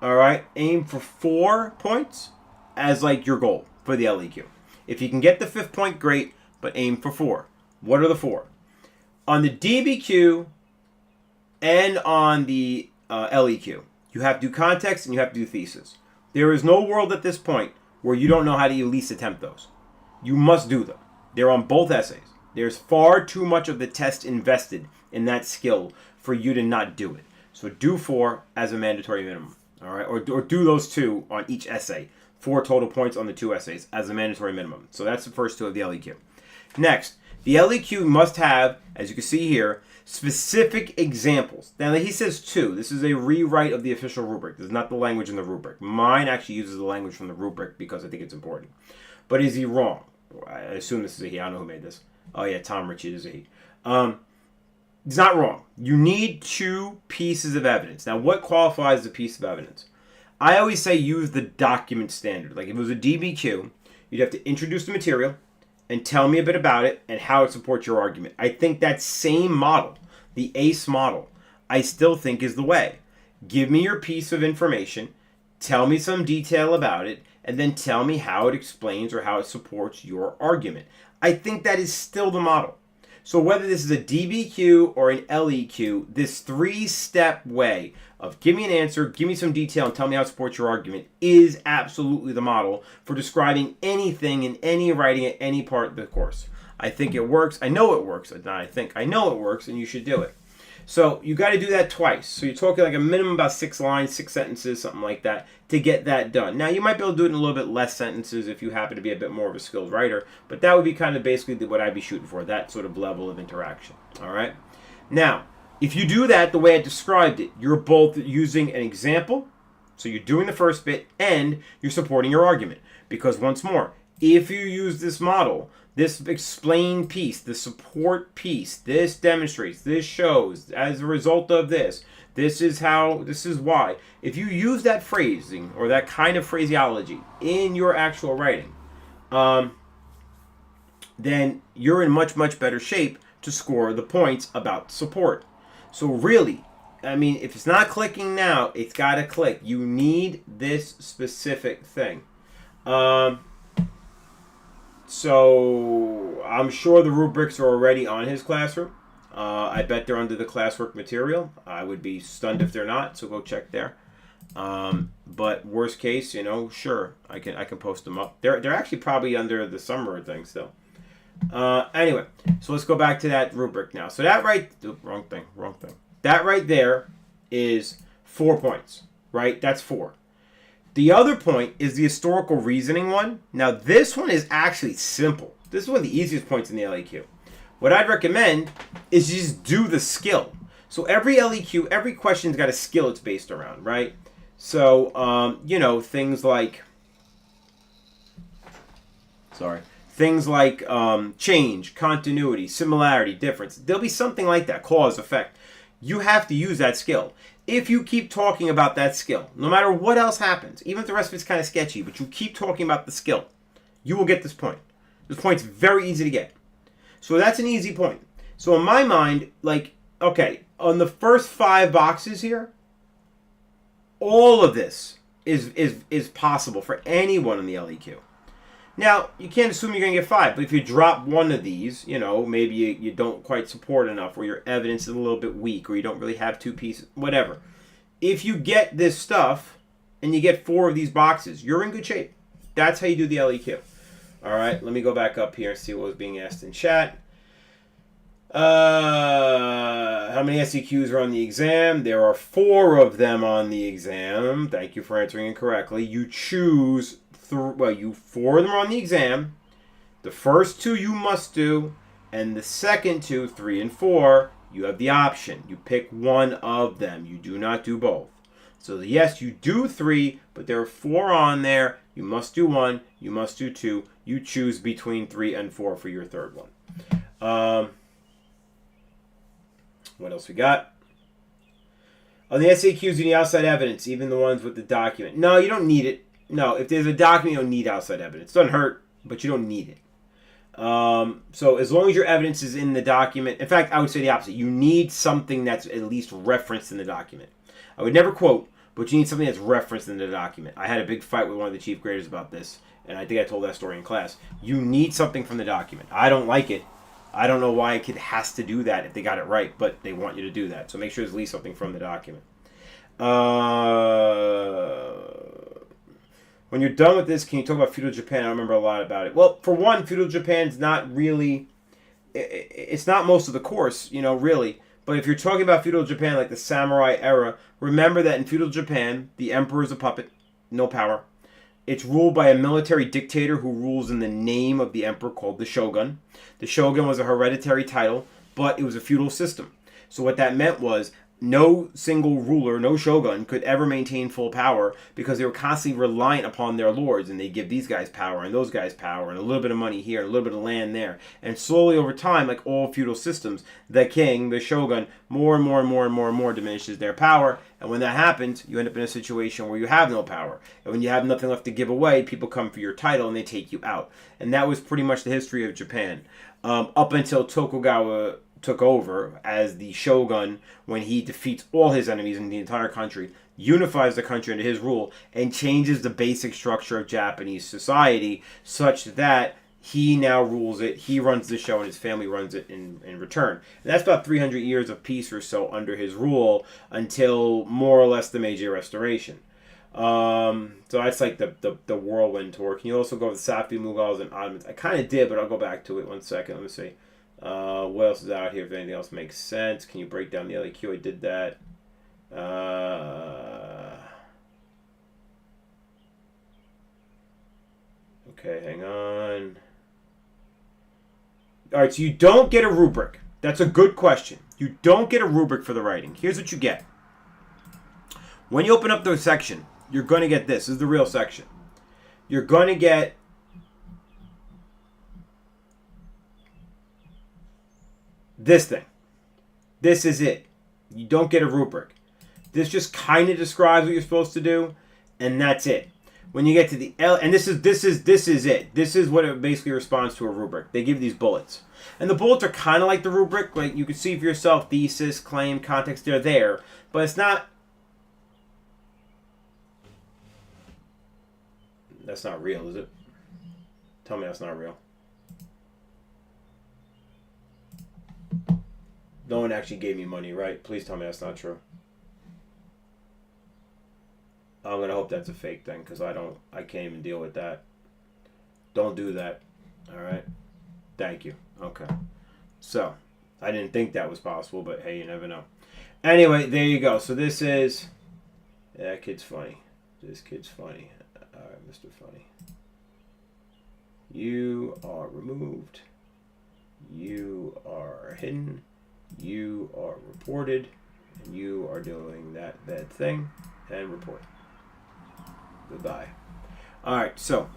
All right, aim for 4 points as like your goal for the LEQ. If you can get the 5th point, great, but aim for 4. What are the 4? On the DBQ and on the LEQ, you have to do context and you have to do thesis. There is no world at this point where you don't know how to at least attempt those. You must do them. They're on both essays. There's far too much of the test invested in that skill for you to not do it. So do 4 as a mandatory minimum. All right, or do those 2 on each essay. 4 total points on the 2 essays as a mandatory minimum. So that's the first 2 of the LEQ. Next, the LEQ must have, as you can see here, specific examples. Now he says 2. This is a rewrite of the official rubric. This is not the language in the rubric. Mine actually uses the language from the rubric because I think it's important. But is he wrong? I assume this is a he. I don't know who made this. Oh yeah, Tom Ritchie is a he. It's not wrong. You need 2 pieces of evidence. Now, what qualifies as a piece of evidence? I always say use the document standard. Like if it was a DBQ, you'd have to introduce the material and tell me a bit about it and how it supports your argument. I think that same model, the ACE model, I still think is the way. Give me your piece of information, tell me some detail about it, and then tell me how it explains or how it supports your argument. I think that is still the model. So whether this is a DBQ or an LEQ, this 3-step way of give me an answer, give me some detail, and tell me how it supports your argument is absolutely the model for describing anything in any writing at any part of the course. I think it works. I know it works. I know it works, and you should do it. So you got to do that twice. So you're talking like a minimum about 6 lines, 6 sentences, something like that, to get that done. Now, you might be able to do it in a little bit less sentences if you happen to be a bit more of a skilled writer, but that would be kind of basically what I'd be shooting for, that sort of level of interaction. All right? Now, if you do that the way I described it, you're both using an example, so you're doing the first bit, and you're supporting your argument. Because once more, if you use this model, this explain piece, the support piece, this demonstrates, this shows, as a result of this, this is how, this is why. If you use that phrasing or that kind of phraseology in your actual writing, then you're in much, much better shape to score the points about support. So really, I mean, if it's not clicking now, it's got to click. You need this specific thing. So I'm sure the rubrics are already on his classroom. I bet they're under the classwork material. I would be stunned if they're not. So go check there. But worst case, sure, I can post them up. They're actually probably under the summer thing still. Anyway, so let's go back to that rubric now. So that wrong thing. That right there is 4 points, right? That's 4. The other point is the historical reasoning one. Now this one is actually simple. This is one of the easiest points in the LEQ. What I'd recommend is you just do the skill. So every LEQ, every question's got a skill it's based around, right? So, things like, change, continuity, similarity, difference. There'll be something like that, cause, effect. You have to use that skill. If you keep talking about that skill, no matter what else happens, even if the rest of it's kind of sketchy, but you keep talking about the skill, you will get this point. This point's very easy to get. So that's an easy point. So in my mind, okay, on the first 5 boxes here, all of this is possible for anyone in the LEQ. Now, you can't assume you're going to get 5, but if you drop one of these, maybe you don't quite support enough, or your evidence is a little bit weak, or you don't really have 2 pieces, whatever. If you get this stuff, and you get 4 of these boxes, you're in good shape. That's how you do the LEQ. All right, let me go back up here and see what was being asked in chat. How many SEQs are on the exam? There are 4 of them on the exam. Thank you for answering it correctly. You choose 4 of them are on the exam. The first 2 you must do, and the second 2, 3 and 4, you have the option. You pick one of them. You do not do both. So yes, you do 3, but there are 4 on there. You must do 1. You must do 2. You choose between 3 and 4 for your third one. What else we got? On the SAQs, you need outside evidence, even the ones with the document. No, you don't need it. No, if there's a document, you don't need outside evidence. It doesn't hurt, but you don't need it. So as long as your evidence is in the document, in fact, I would say the opposite. You need something that's at least referenced in the document. I would never quote, but you need something that's referenced in the document. I had a big fight with one of the chief graders about this, and I think I told that story in class. You need something from the document. I don't like it. I don't know why a kid has to do that if they got it right, but they want you to do that. So make sure there's at least something from the document. When you're done with this, can you talk about feudal Japan? I don't remember a lot about it. Well, for one, feudal Japan's not really... It's not most of the course, really. But if you're talking about feudal Japan, like the samurai era, remember that in feudal Japan, the emperor is a puppet, no power. It's ruled by a military dictator who rules in the name of the emperor, called the shogun. The shogun was a hereditary title, but it was a feudal system. So what that meant was no single ruler, no shogun, could ever maintain full power because they were constantly reliant upon their lords, and they give these guys power and those guys power and a little bit of money here and a little bit of land there. And slowly over time, like all feudal systems, the king, the shogun, more and more diminishes their power. And when that happens, you end up in a situation where you have no power. And when you have nothing left to give away, people come for your title and they take you out. And that was pretty much the history of Japan. Up until Tokugawa took over as the shogun, when he defeats all his enemies in the entire country, unifies the country under his rule, and changes the basic structure of Japanese society such that he now rules it, he runs the show, and his family runs it in return. And that's about 300 years of peace or so under his rule until more or less the Meiji Restoration. So that's like the whirlwind tour. Can you also go with Safavid, Mughals, and Ottomans? I kind of did, but I'll go back to it 1 second. Let me see. What else is out here? If anything else makes sense. Can you break down the LEQ? I did that. Okay, hang on. Alright, so you don't get a rubric. That's a good question. You don't get a rubric for the writing. Here's what you get. When you open up the section, you're going to get this. This is the real section. You're going to get this thing. This is it. You don't get a rubric. This just kind of describes what you're supposed to do, and that's it. When you get to the L, and this is it. This is what it basically responds to a rubric. They give these bullets, and the bullets are kind of like the rubric. Like you can see for yourself, thesis, claim, context. They're there, but it's not. That's not real, is it? Tell me that's not real. No one actually gave me money, right? Please tell me that's not true. I'm gonna hope that's a fake thing, because I can't even deal with that. Don't do that. All right. Thank you. Okay. So, I didn't think that was possible, but hey, you never know. Anyway, there you go. So this is... Yeah, that kid's funny. This kid's funny. Alright, Mr. Funny. You are removed. You are hidden. You are reported. And you are doing that bad thing. And report. Goodbye. Alright, so...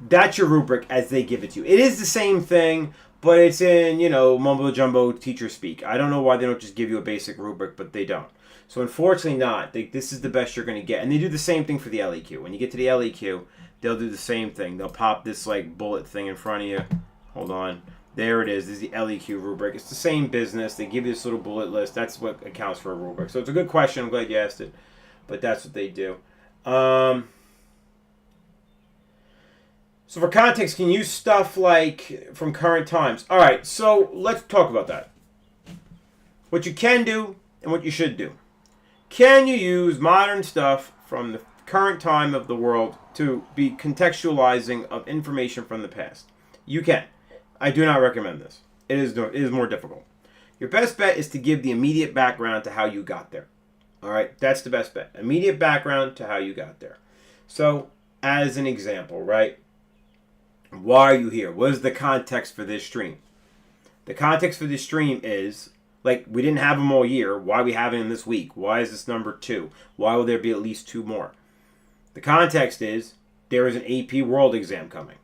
that's your rubric as they give it to you. It is the same thing, but it's in, mumbo jumbo teacher speak. I don't know why they don't just give you a basic rubric, but they don't. So unfortunately not. This is the best you're going to get. And they do the same thing for the LEQ. When you get to the LEQ, they'll do the same thing. They'll pop this bullet thing in front of you. Hold on. There it is. This is the LEQ rubric. It's the same business. They give you this little bullet list. That's what accounts for a rubric. So it's a good question. I'm glad you asked it. But that's what they do. So for context, can you use stuff like from current times? All right, so let's talk about that. What you can do and what you should do. Can you use modern stuff from the current time of the world to be contextualizing of information from the past? You can. I do not recommend this. It is more difficult. Your best bet is to give the immediate background to how you got there. All right, that's the best bet. Immediate background to how you got there. So, as an example, right? Why are you here? What is the context for this stream? The context for this stream is, we didn't have them all year. Why are we having them this week? Why is this number 2? Why will there be at least 2 more? The context is, there is an AP World exam coming.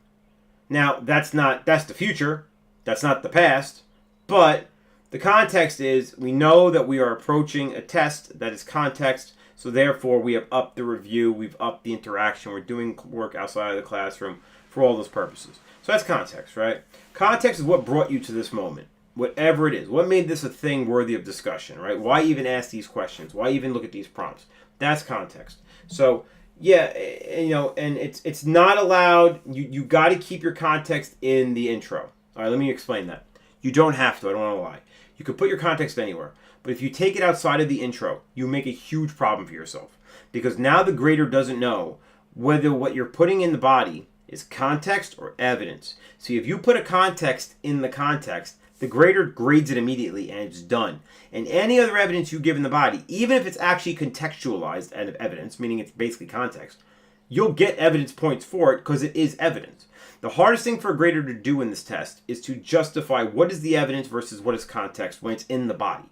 Now, that's the future. That's not the past. But the context is, we know that we are approaching a test that is context. So therefore, we have upped the review. We've upped the interaction. We're doing work outside of the classroom. For all those purposes. So that's context, right? Context is what brought you to this moment. Whatever it is. What made this a thing worthy of discussion, right? Why even ask these questions? Why even look at these prompts? That's context. So, yeah, and it's not allowed. You got to keep your context in the intro. All right, let me explain that. You don't have to. I don't want to lie. You can put your context anywhere. But if you take it outside of the intro, you make a huge problem for yourself. Because now the grader doesn't know whether what you're putting in the body is context or evidence. See, if you put a context in the context, the grader grades it immediately and it's done. And any other evidence you give in the body, even if it's actually contextualized evidence, meaning it's basically context, you'll get evidence points for it because it is evidence. The hardest thing for a grader to do in this test is to justify what is the evidence versus what is context when it's in the body.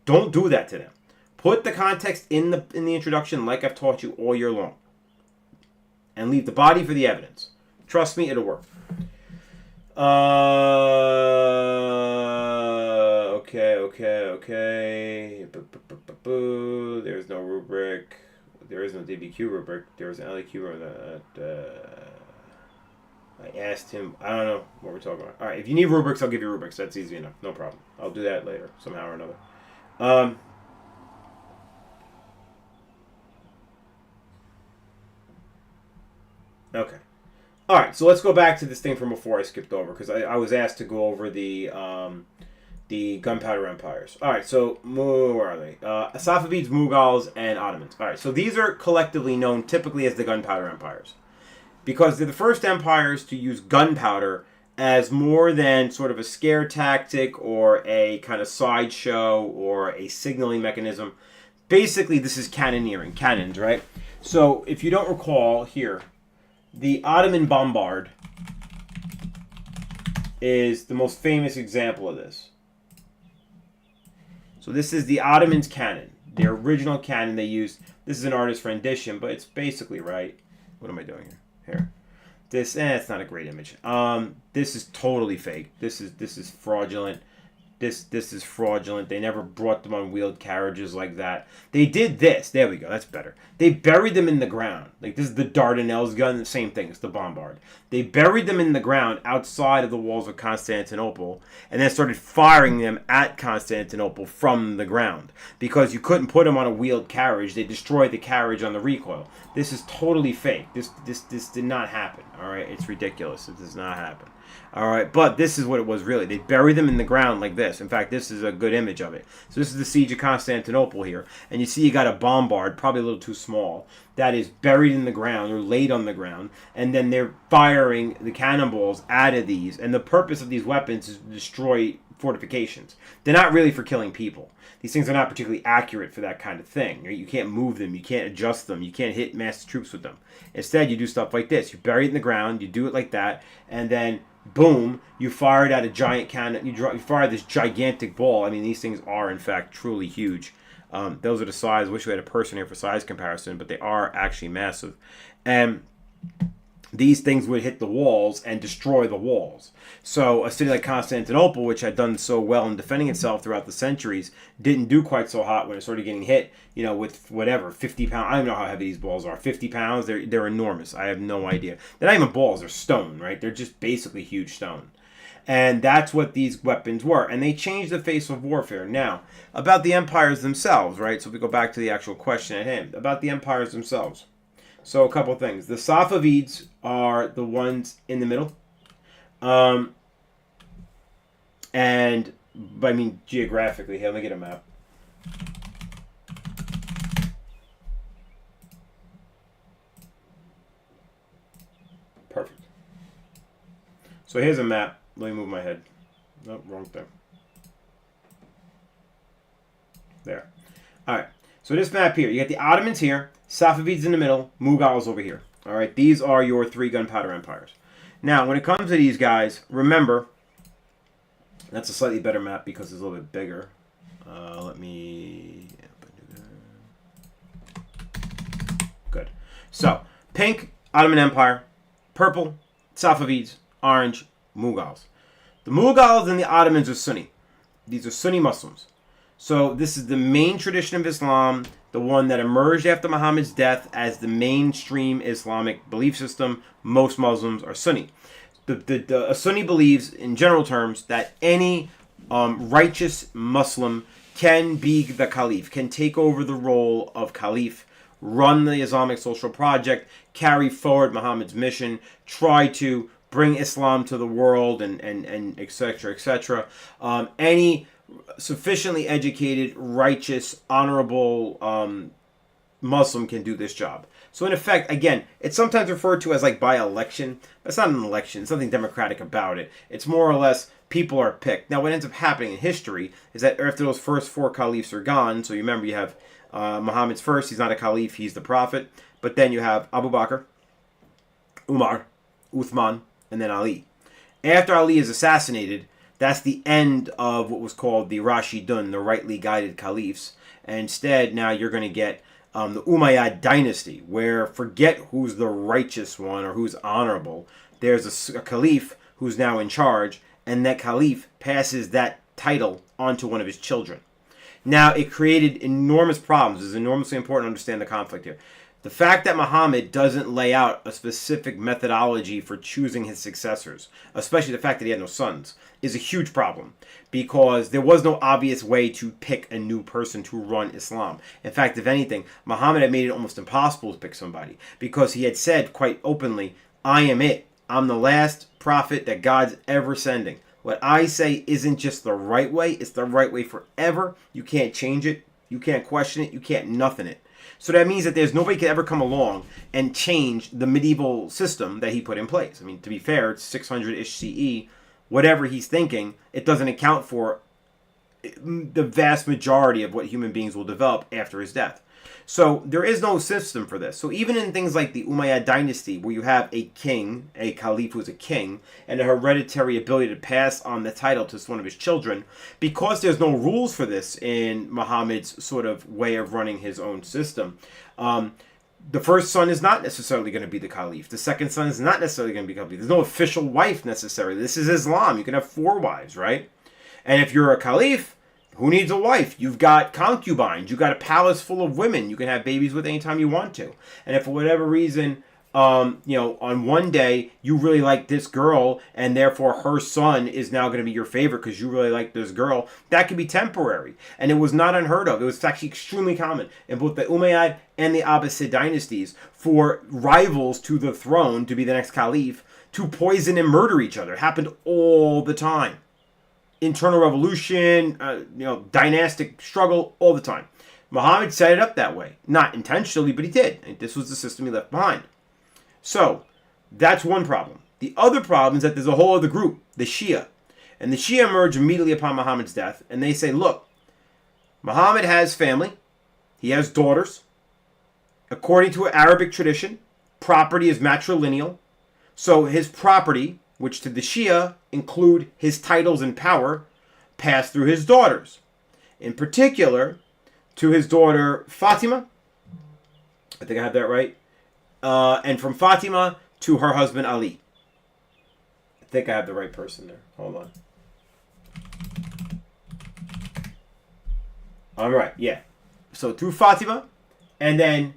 Don't do that to them. Put the context in the introduction like I've taught you all year long. And leave the body for the evidence. Trust me, it'll work. Okay. There's no rubric. There is no DBQ rubric. There was an LEQ rubric. I asked him. I don't know what we're talking about. All right, if you need rubrics, I'll give you rubrics. That's easy enough. No problem. I'll do that later, somehow or another. Okay. All right, so let's go back to this thing from before I skipped over because I was asked to go over the Gunpowder Empires. All right, so where are they? Safavids, Mughals, and Ottomans. All right, so these are collectively known typically as the Gunpowder Empires because they're the first empires to use gunpowder as more than sort of a scare tactic or a kind of sideshow or a signaling mechanism. Basically, this is cannoneering, cannons, right? So if you don't recall here, the Ottoman bombard is the most famous example of this. So this is the Ottomans' cannon, the original cannon they used. This is an artist's rendition, but it's basically right. What am I doing here? Here. This, it's not a great image. This is totally fake. This is fraudulent. This is fraudulent. They never brought them on wheeled carriages like that. They did this. There we go. That's better. They buried them in the ground. Like this is the Dardanelles gun. The same thing. It's the bombard. They buried them in the ground outside of the walls of Constantinople and then started firing them at Constantinople from the ground. Because you couldn't put them on a wheeled carriage. They destroyed the carriage on the recoil. This is totally fake. This did not happen. All right? It's ridiculous. It does not happen. All right, but this is what it was really. They buried them in the ground like this. In fact, this is a good image of it. So this is the siege of Constantinople here, and you see you got a bombard, probably a little too small, that is buried in the ground or laid on the ground, and then they're firing the cannonballs out of these. And the purpose of these weapons is to destroy fortifications. They're not really for killing people. These things are not particularly accurate for that kind of thing. Right? You can't move them. You can't adjust them. You can't hit mass troops with them. Instead, you do stuff like this. You bury it in the ground. You do it like that. And then, boom, you fire it at a giant cannon. You fire this gigantic ball. I mean, these things are, in fact, truly huge. Those are the size. I wish we had a person here for size comparison, but they are actually massive. And these things would hit the walls and destroy the walls. So a city like Constantinople, which had done so well in defending itself throughout the centuries, didn't do quite so hot when it started getting hit, with whatever, 50 pounds. I don't know how heavy these balls are. 50 pounds, they're enormous. I have no idea. They're not even balls, they're stone, right? They're just basically huge stone. And that's what these weapons were. And they changed the face of warfare. Now, about the empires themselves, right? So if we go back to the actual question at hand, about the empires themselves. So a couple things. The Safavids are the ones in the middle. And, I mean, geographically, here, let me get a map. Perfect. So here's a map. Let me move my head. Nope, wrong thing. There. All right. So this map here, you got the Ottomans here, Safavids in the middle, Mughals over here. All right, these are your three gunpowder empires. Now, when it comes to these guys, remember, that's a slightly better map because it's a little bit bigger. Let me... Good. So, pink, Ottoman Empire. Purple, Safavids. Orange, Mughals. The Mughals and the Ottomans are Sunni. These are Sunni Muslims. So this is the main tradition of Islam, the one that emerged after Muhammad's death as the mainstream Islamic belief system. Most Muslims are Sunni. A Sunni believes, in general terms, that any righteous Muslim can be the caliph, can take over the role of caliph, run the Islamic social project, carry forward Muhammad's mission, try to bring Islam to the world, and etc., etc. Any sufficiently educated, righteous, honorable Muslim can do this job. So in effect, again, it's sometimes referred to as like by election. But it's not an election. There's nothing democratic about it. It's more or less people are picked. Now what ends up happening in history is that after those first four caliphs are gone, so you remember you have Muhammad's first, he's not a caliph, he's the prophet. But then you have Abu Bakr, Umar, Uthman, and then Ali. After Ali is assassinated, that's the end of what was called the Rashidun, the rightly guided caliphs. And instead, now you're going to get the Umayyad dynasty, where forget who's the righteous one or who's honorable. There's a caliph who's now in charge, and that caliph passes that title onto one of his children. Now, it created enormous problems. It's enormously important to understand the conflict here. The fact that Muhammad doesn't lay out a specific methodology for choosing his successors, especially the fact that he had no sons, is a huge problem because there was no obvious way to pick a new person to run Islam. In fact, if anything, Muhammad had made it almost impossible to pick somebody because he had said quite openly, I am it. I'm the last prophet that God's ever sending. What I say isn't just the right way, it's the right way forever. You can't change it. You can't question it. You can't nothing it. So that means that there's nobody could ever come along and change the medieval system that he put in place. I mean, to be fair, it's 600-ish CE. Whatever he's thinking, it doesn't account for the vast majority of what human beings will develop after his death. So there is no system for this. So even in things like the Umayyad dynasty, where you have a king, a caliph who's a king, and a hereditary ability to pass on the title to one of his children, because there's no rules for this in Muhammad's sort of way of running his own system, the first son is not necessarily going to be the caliph. The second son is not necessarily going to be caliph. There's no official wife necessarily. This is Islam. You can have 4 wives, right? And if you're a caliph, who needs a wife? You've got concubines. You've got a palace full of women you can have babies with anytime you want to. And if for whatever reason, on one day you really like this girl and therefore her son is now going to be your favorite because you really like this girl, that could be temporary. And it was not unheard of. It was actually extremely common in both the Umayyad and the Abbasid dynasties for rivals to the throne to be the next caliph to poison and murder each other. It happened all the time. Internal revolution, dynastic struggle, all the time. Muhammad set it up that way. Not intentionally, but he did. This was the system he left behind. So, that's one problem. The other problem is that there's a whole other group, the Shia. And the Shia emerge immediately upon Muhammad's death, and they say, look, Muhammad has family. He has daughters. According to Arabic tradition, property is matrilineal. So his property, which to the Shia include his titles and power, pass through his daughters. In particular, to his daughter Fatima. I think I have that right. And from Fatima to her husband Ali. I think I have the right person there. Hold on. All right, yeah. So through Fatima, and then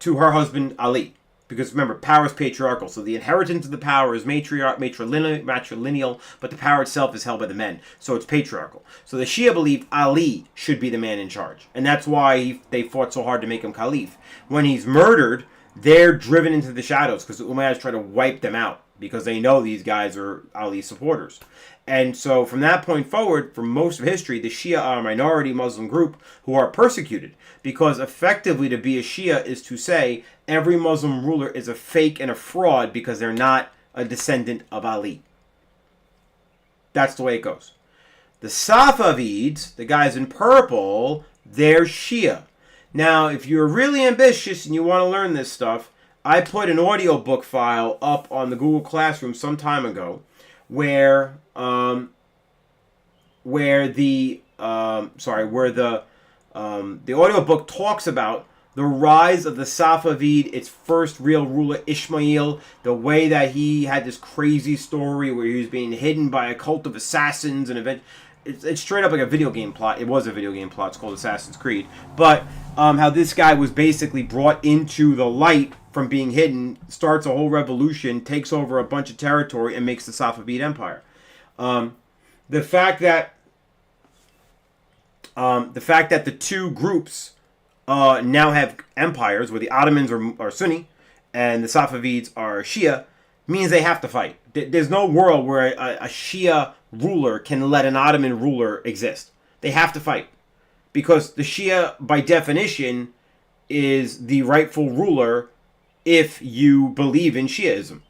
to her husband Ali. Because remember, power is patriarchal. So the inheritance of the power is matrilineal, but the power itself is held by the men. So it's patriarchal. So the Shia believe Ali should be the man in charge. And that's why they fought so hard to make him caliph. When he's murdered, they're driven into the shadows because the Umayyads try to wipe them out because they know these guys are Ali supporters. And so from that point forward, for most of history, the Shia are a minority Muslim group who are persecuted. Because effectively to be a Shia is to say every Muslim ruler is a fake and a fraud because they're not a descendant of Ali. That's the way it goes. The Safavids, the guys in purple, they're Shia. Now, if you're really ambitious and you want to learn this stuff, I put an audiobook file up on the Google Classroom some time ago where the audiobook talks about the rise of the Safavid, its first real ruler, Ismail, the way that he had this crazy story where he was being hidden by a cult of assassins and event. It's straight up like a video game plot. It was a video game plot. It's called Assassin's Creed. But how this guy was basically brought into the light from being hidden, starts a whole revolution, takes over a bunch of territory, and makes the Safavid Empire. The fact that the two groups now have empires, where the Ottomans are Sunni and the Safavids are Shia, means they have to fight. There's no world where a Shia ruler can let an Ottoman ruler exist. They have to fight. Because the Shia, by definition, is the rightful ruler if you believe in Shiaism.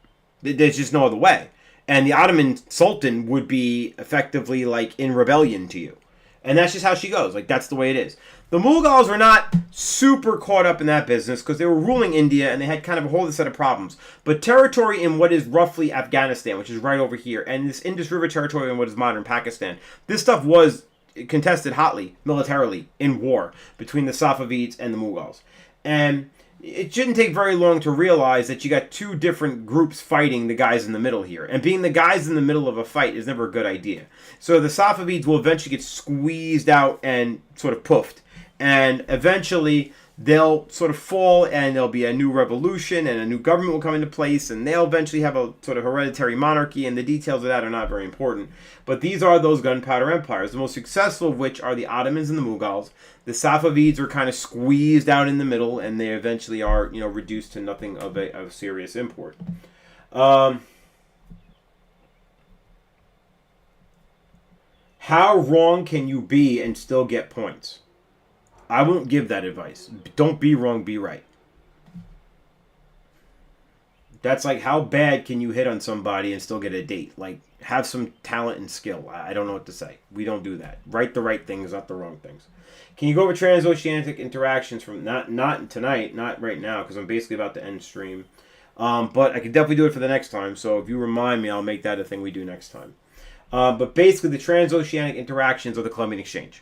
There's just no other way. And the Ottoman Sultan would be effectively like in rebellion to you. And that's just how she goes. Like, that's the way it is. The Mughals were not super caught up in that business because they were ruling India and they had kind of a whole other set of problems. But territory in what is roughly Afghanistan, which is right over here, and this Indus River territory in what is modern Pakistan, this stuff was contested hotly, militarily, in war between the Safavids and the Mughals. And it shouldn't take very long to realize that you got two different groups fighting the guys in the middle here. And being the guys in the middle of a fight is never a good idea. So the Safavids will eventually get squeezed out and sort of poofed. And eventually they'll sort of fall and there'll be a new revolution and a new government will come into place and they'll eventually have a sort of hereditary monarchy, and the details of that are not very important. But these are those gunpowder empires, the most successful of which are the Ottomans and the Mughals. The Safavids are kind of squeezed out in the middle and they eventually are, reduced to nothing of a serious import. How wrong can you be and still get points? I won't give that advice. Don't be wrong, be right. That's like, how bad can you hit on somebody and still get a date? Like, have some talent and skill. I don't know what to say. We don't do that. Write the right things, not the wrong things. Can you go over transoceanic interactions from, not tonight, not right now, because I'm basically about to end stream. But I could definitely do it for the next time. So if you remind me, I'll make that a thing we do next time. But basically, the transoceanic interactions are the Columbian Exchange.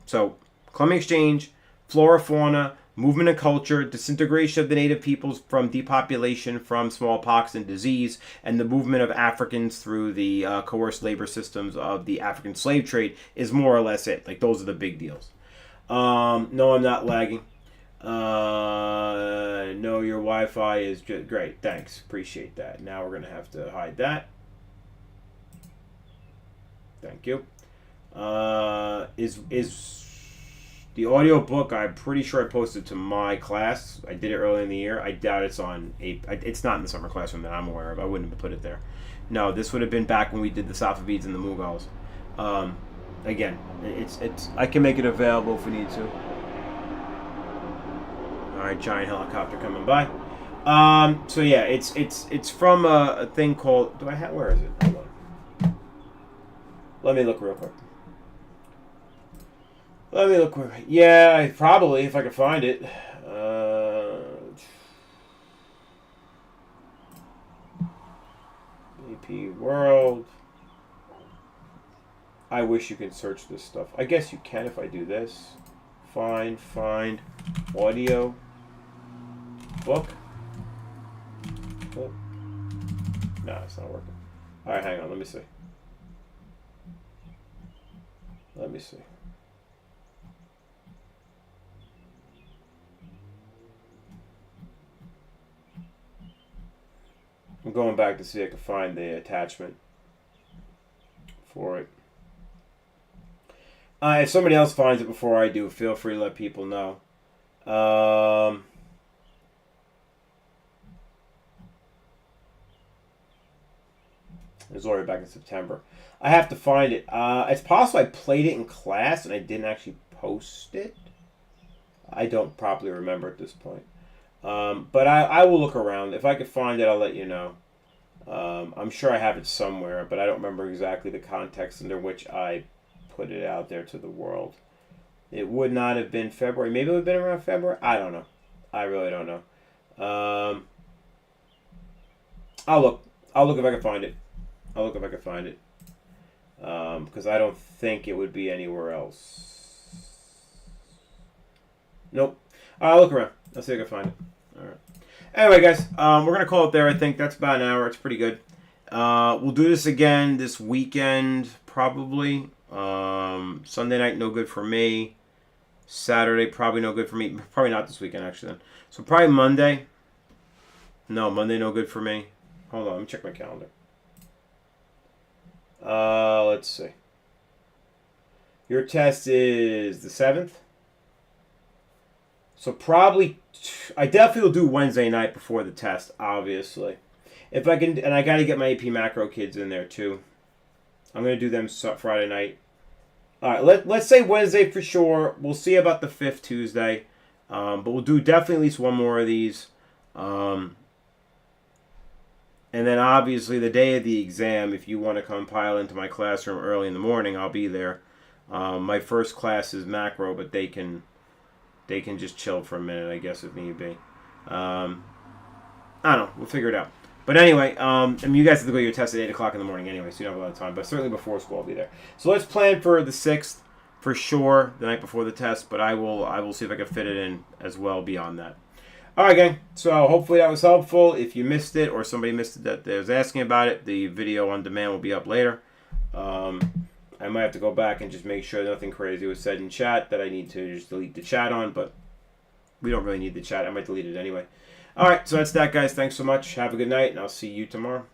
So, Columbian Exchange, flora, fauna, movement and culture, disintegration of the native peoples from depopulation from smallpox and disease, and the movement of Africans through the coerced labor systems of the African slave trade is more or less it. Like, those are the big deals. No, I'm not lagging. No, your Wi-Fi is just great. Thanks. Appreciate that. Now we're going to have to hide that. Thank you. The audio book, I'm pretty sure I posted to my class. I did it early in the year. I doubt it's on it's not in the summer classroom that I'm aware of. I wouldn't have put it there. No, this would have been back when we did the Safavids and the Mughals. Again, it's I can make it available if we need to. All right, giant helicopter coming by. So yeah, it's from a thing called. Do I have? Where is it? Hold on. Let me look real quick. Let me look. Yeah, probably if I can find it. AP World. I wish you could search this stuff. I guess you can if I do this. Find audio book. Oh. No, it's not working. All right, hang on. Let me see. I'm going back to see if I can find the attachment for it. If somebody else finds it before I do, feel free to let people know. It was already back in September. I have to find it. It's possible I played it in class and I didn't actually post it. I don't properly remember at this point. But I will look around. If I could find it, I'll let you know. I'm sure I have it somewhere, but I don't remember exactly the context under which I put it out there to the world. It would not have been February. Maybe it would have been around February. I don't know. I really don't know. I'll look. I'll look if I can find it. Because I don't think it would be anywhere else. Nope. I'll look around. I'll see if I can find it. All right. Anyway, guys, we're going to call it there. I think that's about an hour. It's pretty good. We'll do this again this weekend, probably. Sunday night, no good for me. Saturday, probably no good for me. Probably not this weekend, actually, then. So probably Monday. No, Monday, no good for me. Hold on, let me check my calendar. Let's see. Your test is the 7th. So probably, I definitely will do Wednesday night before the test, obviously. If I can, and I got to get my AP Macro kids in there too. I'm going to do them Friday night. All right, let's say Wednesday for sure. We'll see about the 5th Tuesday. But we'll do definitely at least one more of these. And then obviously the day of the exam, if you want to come pile into my classroom early in the morning, I'll be there. My first class is Macro, but they can just chill for a minute, I guess, if need be. I don't know. We'll figure it out. But anyway, you guys have to go to your test at 8 o'clock in the morning anyway, so you don't have a lot of time. But certainly before school, I'll be there. So let's plan for the 6th for sure, the night before the test. But I will see if I can fit it in as well beyond that. All right, gang. So hopefully that was helpful. If you missed it or somebody missed it that was asking about it, the video on demand will be up later. I might have to go back and just make sure nothing crazy was said in chat that I need to just delete the chat on, but we don't really need the chat. I might delete it anyway. All right, so that's that, guys. Thanks so much. Have a good night, and I'll see you tomorrow.